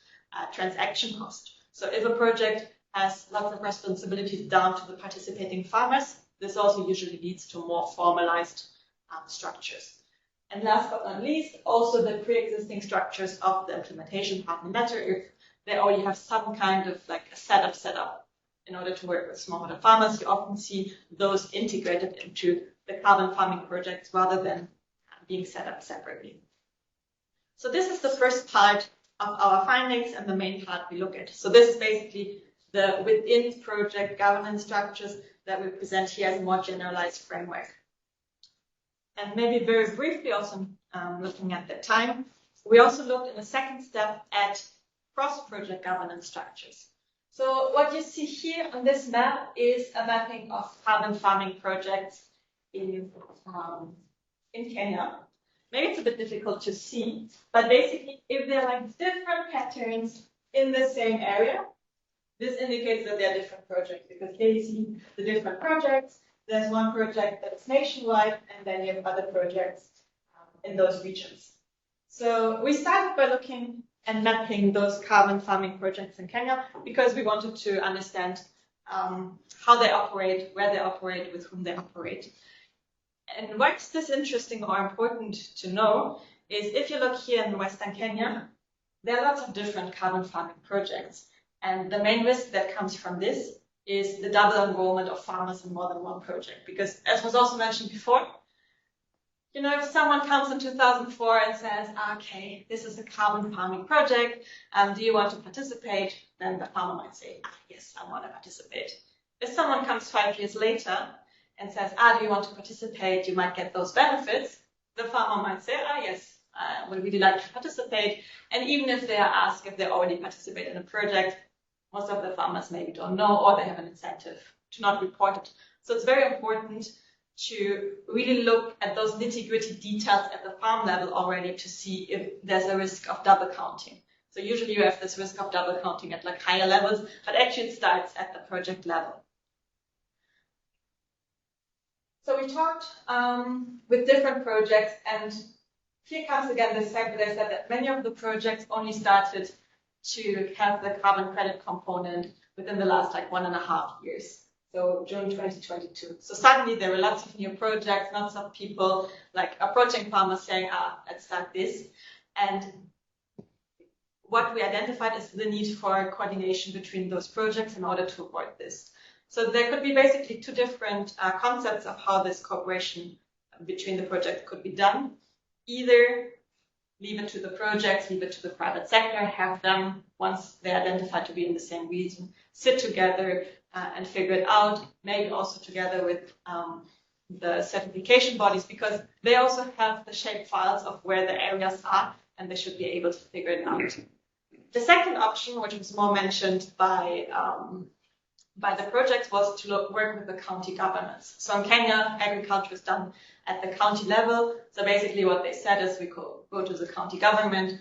transaction cost. So if a project has lots of responsibilities down to the participating farmers, this also usually leads to more formalized structures. And last but not least, also the pre-existing structures of the implementation partner matter. If they already have some kind of like a setup in order to work with smallholder farmers, you often see those integrated into the carbon farming projects rather than being set up separately. So this is the first part of our findings and the main part we look at. So this is basically the within project governance structures that we present here as a more generalized framework. And maybe very briefly also looking at the time, we also looked in the second step at cross-project governance structures. So what you see here on this map is a mapping of carbon farming projects in Kenya. Maybe it's a bit difficult to see, but basically if there are like different patterns in the same area, this indicates that they are different projects because here you see the different projects. There's one project that's nationwide, and then you have other projects in those regions. So we started by looking and mapping those carbon farming projects in Kenya because we wanted to understand how they operate, where they operate, with whom they operate. And why is this interesting or important to know is if you look here in Western Kenya, there are lots of different carbon farming projects. And the main risk that comes from this is the double enrollment of farmers in more than one project. Because as was also mentioned before, you know, if someone comes in 2004 and says, okay, this is a carbon farming project, do you want to participate? Then the farmer might say, yes, I want to participate. If someone comes 5 years later and says, do you want to participate? You might get those benefits. The farmer might say, yes, I would really like to participate. And even if they are asked if they already participate in a project, most of the farmers maybe don't know, or they have an incentive to not report it. So it's very important to really look at those nitty-gritty details at the farm level already to see if there's a risk of double counting. So usually you have this risk of double counting at like higher levels, but actually it starts at the project level. So we talked with different projects, and here comes again this fact that I said that many of the projects only started to have the carbon credit component within the last like 1.5 years. So June 2022. So suddenly there were lots of new projects, lots of people like approaching farmers saying, let's start this. And what we identified is the need for coordination between those projects in order to avoid this. So there could be basically two different concepts of how this cooperation between the projects could be done. Either leave it to the projects, leave it to the private sector, have them, once they're identified to be in the same region, sit together and figure it out, maybe also together with the certification bodies, because they also have the shape files of where the areas are, and they should be able to figure it out. The second option, which was more mentioned by the projects, was to work with the county governments. So in Kenya, agriculture is done at the county level. So basically what they said is we go to the county government,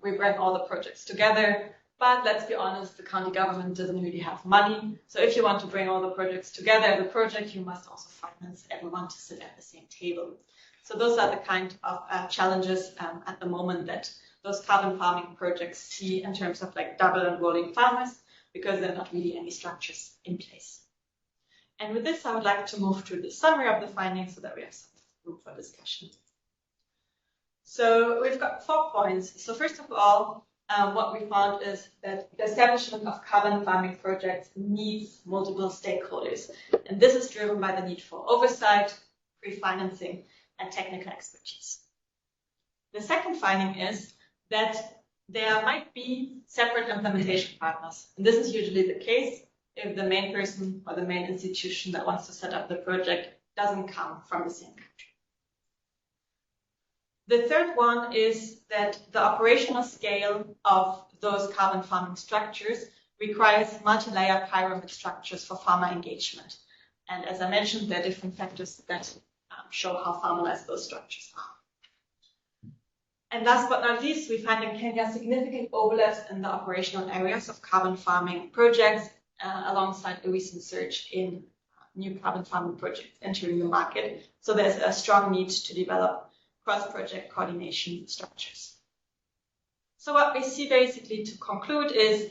we bring all the projects together, but let's be honest, the county government doesn't really have money. So if you want to bring all the projects together as a project, you must also finance everyone to sit at the same table. So those are the kind of challenges at the moment that those carbon farming projects see in terms of like double enrolling farmers, because there are not really any structures in place. And with this, I would like to move to the summary of the findings so that we have some room for discussion. So we've got 4 points. So first of all, what we found is that the establishment of carbon farming projects needs multiple stakeholders. And this is driven by the need for oversight, pre-financing, and technical expertise. The second finding is that there might be separate implementation partners. And this is usually the case if the main person or the main institution that wants to set up the project doesn't come from the same country. The third one is that the operational scale of those carbon farming structures requires multi-layer pyramid structures for farmer engagement. And as I mentioned, there are different factors that show how farmalized those structures are. And last but not least, we find in Kenya significant overlaps in the operational areas of carbon farming projects, alongside a recent surge in new carbon farming projects entering the market. So there's a strong need to develop cross-project coordination structures. So what we see basically to conclude is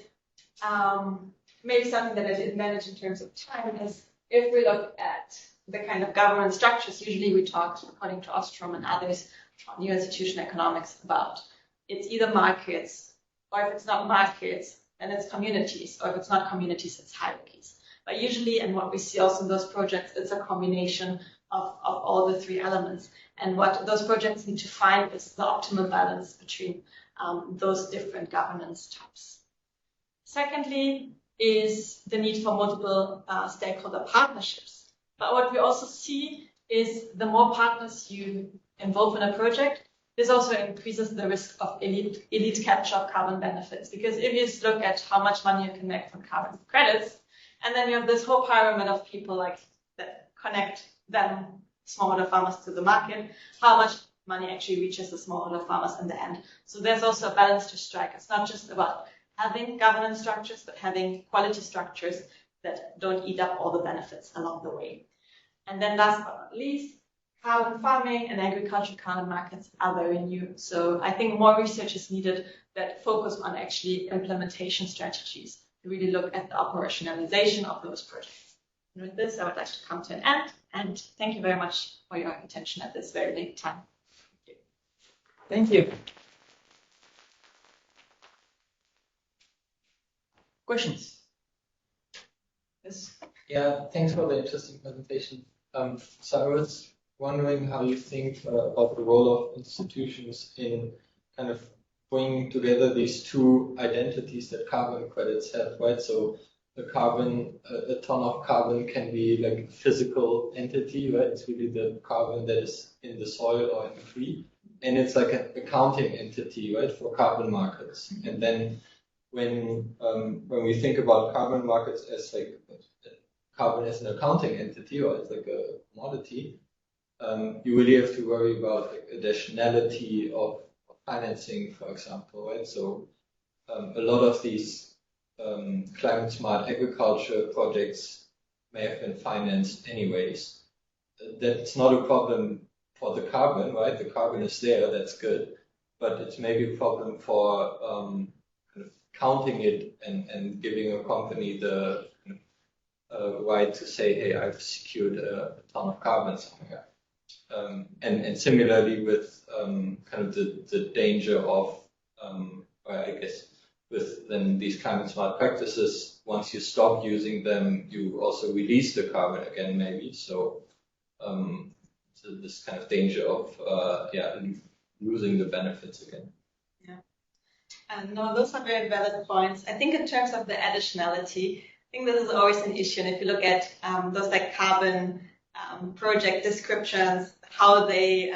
maybe something that I didn't manage in terms of time is if we look at the kind of governance structures, usually we talk, according to Ostrom and others, on new institutional economics about it's either markets, or if it's not markets, then it's communities, or if it's not communities, it's hierarchies. But usually, and what we see also in those projects, it's a combination of all the three elements. And what those projects need to find is the optimal balance between those different governance types. Secondly, is the need for multiple stakeholder partnerships. But what we also see is the more partners you involve in a project, this also increases the risk of elite capture of carbon benefits. Because if you just look at how much money you can make from carbon credits, and then you have this whole pyramid of people like that connect them, smallholder farmers, to the market, how much money actually reaches the smallholder farmers in the end. So there's also a balance to strike. It's not just about having governance structures, but having quality structures that don't eat up all the benefits along the way. And then last but not least, carbon farming and agricultural carbon markets are very new. So I think more research is needed that focus on actually implementation strategies to really look at the operationalization of those projects. And with this, I would like to come to an end. And thank you very much for your attention at this very late time. Thank you. Questions? Yes. Yeah, thanks for the interesting presentation. So I was wondering how you think about the role of institutions in kind of bringing together these two identities that carbon credits have, right? So the carbon, a ton of carbon can be like a physical entity, right? It's really the carbon that is in the soil or in the tree. And it's like an accounting entity, right, for carbon markets. And then when we think about carbon markets as like carbon as an accounting entity or as like a commodity, you really have to worry about like additionality of financing, for example, right? So a lot of these climate smart agriculture projects may have been financed anyways. That's not a problem for the carbon, right? The carbon is there, that's good. But it's maybe a problem for kind of counting it and giving a company the right to say, hey, I've secured a ton of carbon somewhere. And similarly with kind of the danger of, I guess, with then these climate smart practices, once you stop using them, you also release the carbon again, maybe. So, so this kind of danger of losing the benefits again. Yeah. And no, those are very valid points. I think in terms of the additionality, I think this is always an issue. And if you look at those like carbon project descriptions, how they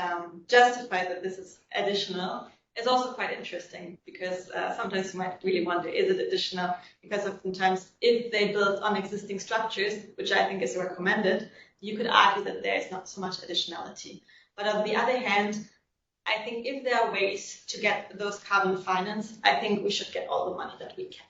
justify that this is additional, is also quite interesting, because sometimes you might really wonder, is it additional? Because oftentimes, if they build on existing structures, which I think is recommended, you could argue that there is not so much additionality. But on the other hand, I think if there are ways to get those carbon finance, I think we should get all the money that we can.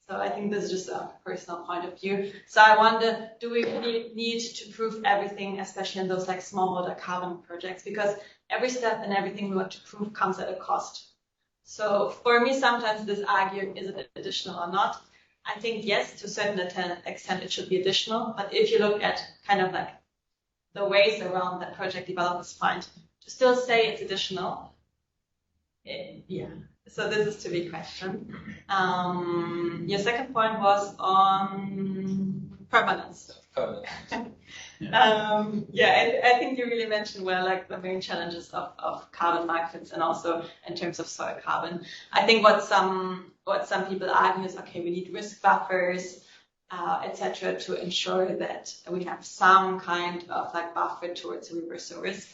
So I think this is just a personal point of view. So I wonder, do we really need to prove everything, especially in those like smallholder carbon projects? Because every step and everything we want to prove comes at a cost. So for me, sometimes this argument, is it additional or not? I think yes, to a certain extent it should be additional. But if you look at kind of like the ways around that project developers find to still say it's additional, yeah. So this is to be questioned. Your second point was on permanence. I think you really mentioned well, like the main challenges of carbon markets, and also in terms of soil carbon. I think what some people argue is, okay, we need risk buffers, etc., to ensure that we have some kind of like buffer towards reversal risk.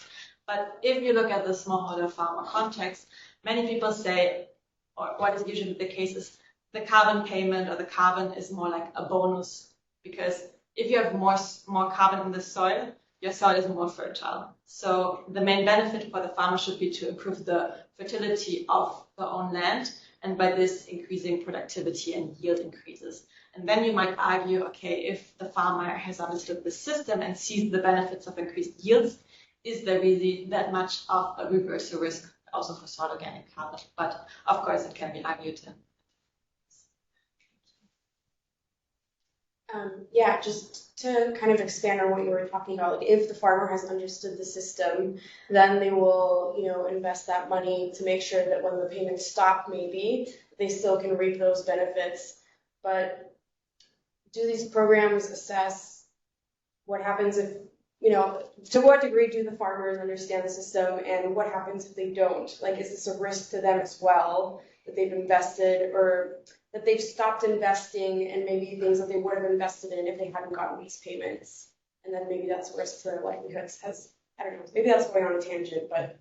But if you look at the smallholder farmer context, many people say, or what is usually the case is the carbon payment or the carbon is more like a bonus, because if you have more carbon in the soil, your soil is more fertile. So the main benefit for the farmer should be to improve the fertility of their own land, and by this increasing productivity and yield increases. And then you might argue, okay, if the farmer has understood the system and sees the benefits of increased yields, is there really that much of a reversal risk also for soil organic carbon? But of course, it can be argued. Yeah, just to kind of expand on what you were talking about, like if the farmer has understood the system, then they will, invest that money to make sure that when the payments stop, maybe they still can reap those benefits. But do these programs assess what happens if, to what degree do the farmers understand the system, and what happens if they don't? Like, is this a risk to them as well, that they've invested, or that they've stopped investing and maybe things that they would have invested in if they hadn't gotten these payments? And then maybe that's a risk to their livelihoods. I don't know, maybe that's going on a tangent, but.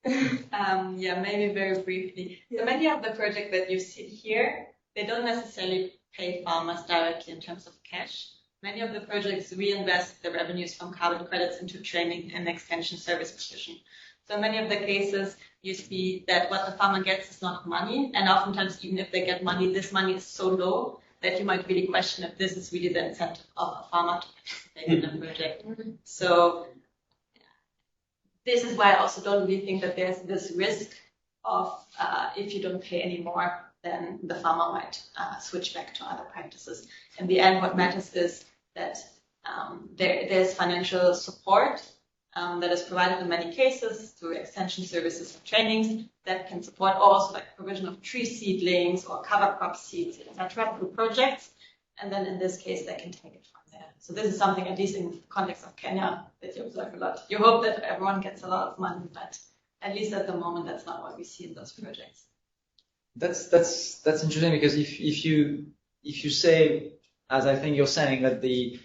Yeah, maybe very briefly. So many of the projects that you see here, they don't necessarily pay farmers directly in terms of cash. Many of the projects reinvest the revenues from carbon credits into training and extension service provision. So in many of the cases, you see that what the farmer gets is not money, and oftentimes even if they get money, this money is so low that you might really question if this is really the incentive of a farmer to participate in a project. So this is why I also don't really think that there's this risk of if you don't pay anymore, then the farmer might switch back to other practices. In the end, what matters is that there's financial support that is provided in many cases through extension services and trainings that can support also like provision of tree seedlings or cover crop seeds, etc., through projects. And then in this case, they can take it from there. So this is something, at least in the context of Kenya, that you observe a lot. You hope that everyone gets a lot of money, but at least at the moment, that's not what we see in those projects. That's interesting, because if you say, as I think you're saying, that the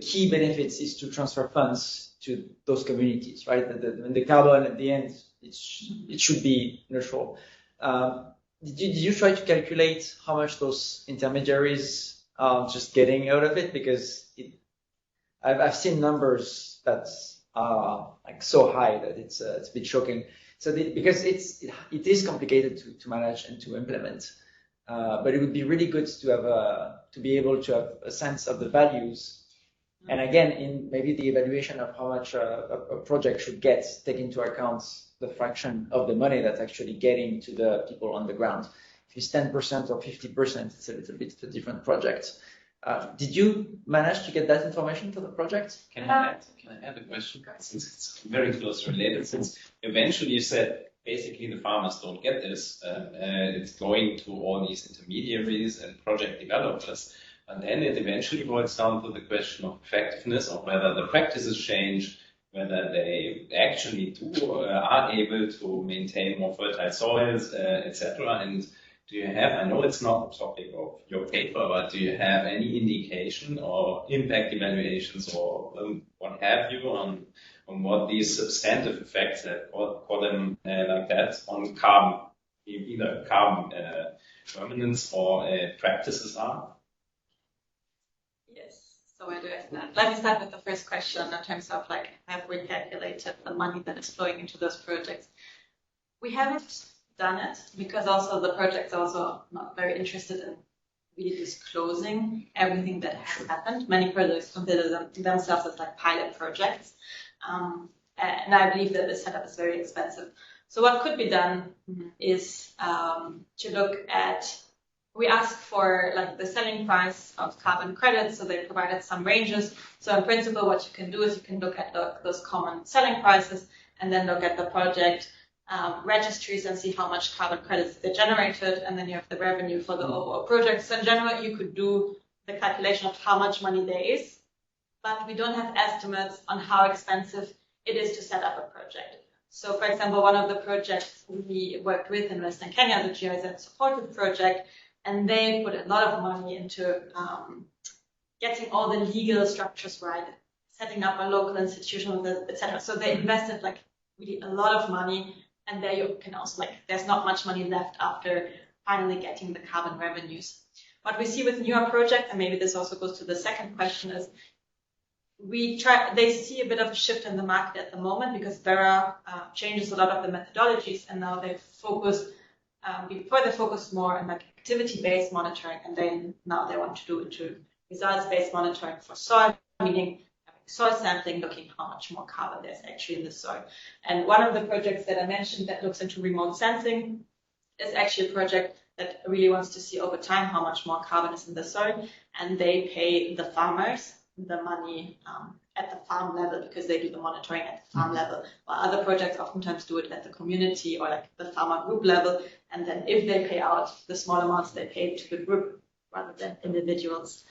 key benefits is to transfer funds to those communities, right? The carbon at the end, it should be neutral. Did you try to calculate how much those intermediaries are just getting out of it? Because I've seen numbers that are like so high that it's a bit shocking. So because it is complicated to manage and to implement, but it would be really good to be able to have a sense of the values. And again, in maybe the evaluation of how much a project should get, take into account the fraction of the money that's actually getting to the people on the ground. If it's 10% or 50%, it's a little bit of a different project. Did you manage to get that information for the project? Can I add a question? Since it's very close related, since eventually you said basically the farmers don't get this, it's going to all these intermediaries and project developers. And then it eventually boils down to the question of effectiveness, of whether the practices change, whether they actually are able to maintain more fertile soils, etc. And do you have, I know it's not the topic of your paper, but do you have any indication or impact evaluations or what have you on what these substantive effects, call them like that, on carbon, either carbon permanence or practices are? So where do I start? Let me start with the first question in terms of like, have we calculated the money that is flowing into those projects? We haven't done it because also the projects are also not very interested in really disclosing everything that has happened. Many projects consider themselves as like pilot projects. And I believe that this setup is very expensive. So what could be done is to look at, we asked for like the selling price of carbon credits, so they provided some ranges. So in principle, what you can do is you can look at those common selling prices and then look at the project registries and see how much carbon credits they generated, and then you have the revenue for the overall project. So in general, you could do the calculation of how much money there is, but we don't have estimates on how expensive it is to set up a project. So for example, one of the projects we worked with in Western Kenya, the GIZ supported project, and they put a lot of money into getting all the legal structures right, setting up a local institution, etc. So they invested like really a lot of money, and there you can also there's not much money left after finally getting the carbon revenues. What we see with newer projects, and maybe this also goes to the second question, is they see a bit of a shift in the market at the moment because Verra changes a lot of the methodologies, and now they focus. Before they focused more on activity-based monitoring, and then now they want to do into results-based monitoring for soil, meaning soil sampling, looking how much more carbon there's actually in the soil. And one of the projects that I mentioned that looks into remote sensing is actually a project that really wants to see over time how much more carbon is in the soil, and they pay the farmers the money at the farm level because they do the monitoring at the farm level, while other projects oftentimes do it at the community or the farmer group level, and then if they pay out the small amounts, they pay to the group rather than individuals.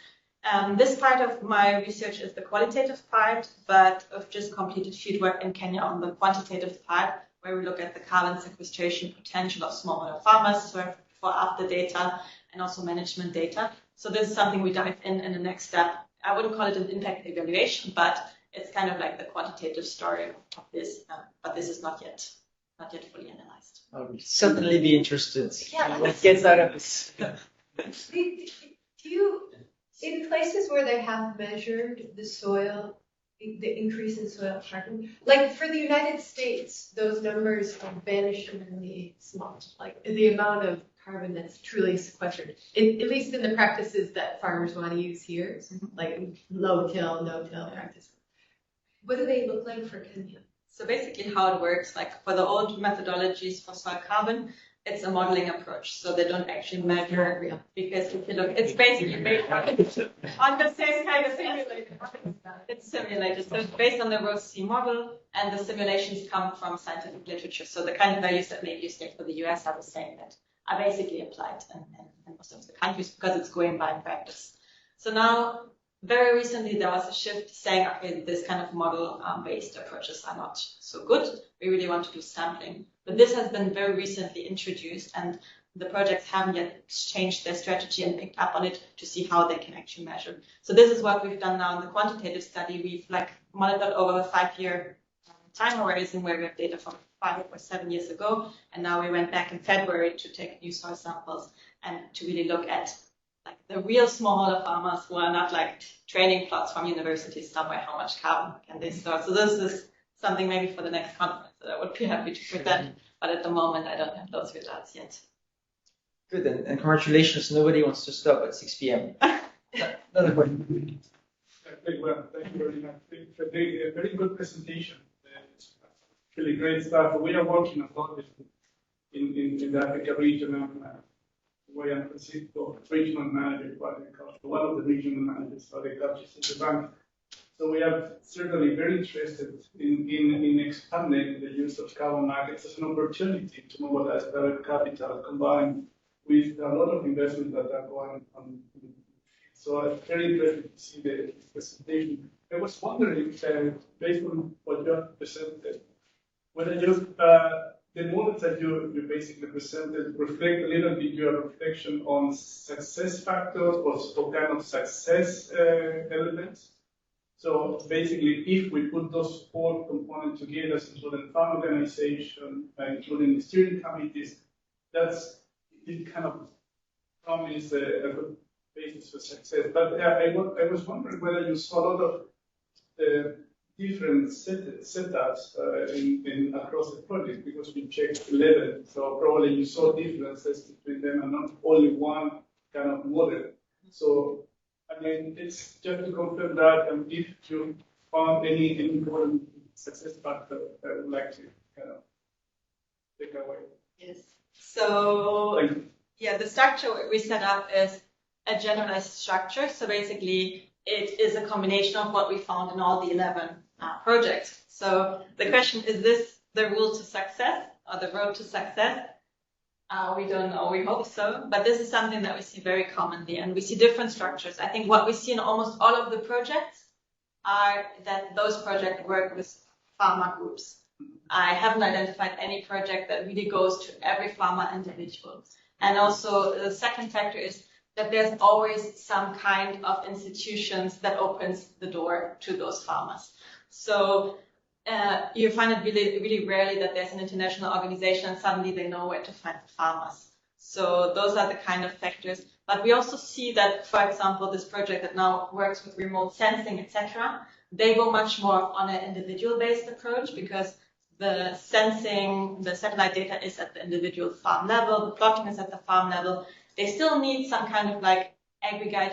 This part of my research is the qualitative part, but I've just completed fieldwork in Kenya on the quantitative part, where we look at the carbon sequestration potential of smallholder farmers, so for after data and also management data. So this is something we dive in the next step. I wouldn't call it an impact evaluation, but it's kind of like the quantitative story of this, but this is not yet fully analyzed. I would certainly be interested in what gets out of this. Do you, in places where they have measured the soil, the increase in soil carbon, like for the United States, those numbers are vanishingly small, like the amount of carbon that's truly sequestered, at least in the practices that farmers want to use here, like low-till, no-till practice. What do they look like for Kenya? So basically how it works, like for the old methodologies for soil carbon, it's a modeling approach. So they don't actually measure, because if you look, it's basically based on the same kind of simulated. It's simulated. So it's based on the ROC model, and the simulations come from scientific literature. So the kind of values that maybe you state for the US are the same that are basically applied in most of the countries because it's going by practice. So now, very recently, there was a shift saying, okay, this kind of model-based approaches are not so good. We really want to do sampling. But this has been very recently introduced, and the projects haven't yet changed their strategy and picked up on it to see how they can actually measure. So this is what we've done now in the quantitative study. We've monitored over a 5-year time horizon where we have data from 5 or 7 years ago, and now we went back in February to take new soil samples and to really look at the real smallholder farmers who are not training plots from universities somewhere, how much carbon can they store. So this is something maybe for the next conference that I would be happy to present, but at the moment I don't have those results yet. Good, and congratulations, nobody wants to stop at 6 p.m. Another question. Well, thank you very much. A very good presentation. It's really great stuff. We are working a lot in the Africa region. Where I'm Francisco, regional manager for agriculture, one of the regional managers for agriculture in the bank. So we are certainly very interested in expanding the use of carbon markets as an opportunity to mobilize private capital combined with a lot of investment that are going on. So I'm very interested to see the presentation. I was wondering, based on what you have presented, whether you the models that you basically presented reflect a little bit your reflection on success factors or kind of success elements. So basically, if we put those 4 components together, including farm organization, including steering committees, it kind of promises a good basis for success. But I was wondering whether you saw a lot of different setups across the project, because we checked 11, so probably you saw differences between them and not only one kind of model. So I mean, it's just to confirm that, and if you found any important success factor that I would like to kind of take away. Yes. So yeah, the structure we set up is a generalized structure. So basically, it is a combination of what we found in all the 11 projects. So the question, is this the rule to success or the road to success? We don't know, we hope so, but this is something that we see very commonly, and we see different structures. I think what we see in almost all of the projects are that those projects work with farmer groups. I haven't identified any project that really goes to every farmer individual. And also the second factor is that there's always some kind of institutions that opens the door to those farmers. So you find it really, really rarely that there's an international organization and suddenly they know where to find the farmers. So those are the kind of factors. But we also see that, for example, this project that now works with remote sensing, etc., they go much more on an individual-based approach because the sensing, the satellite data is at the individual farm level, the plotting is at the farm level. They still need some kind of like aggregate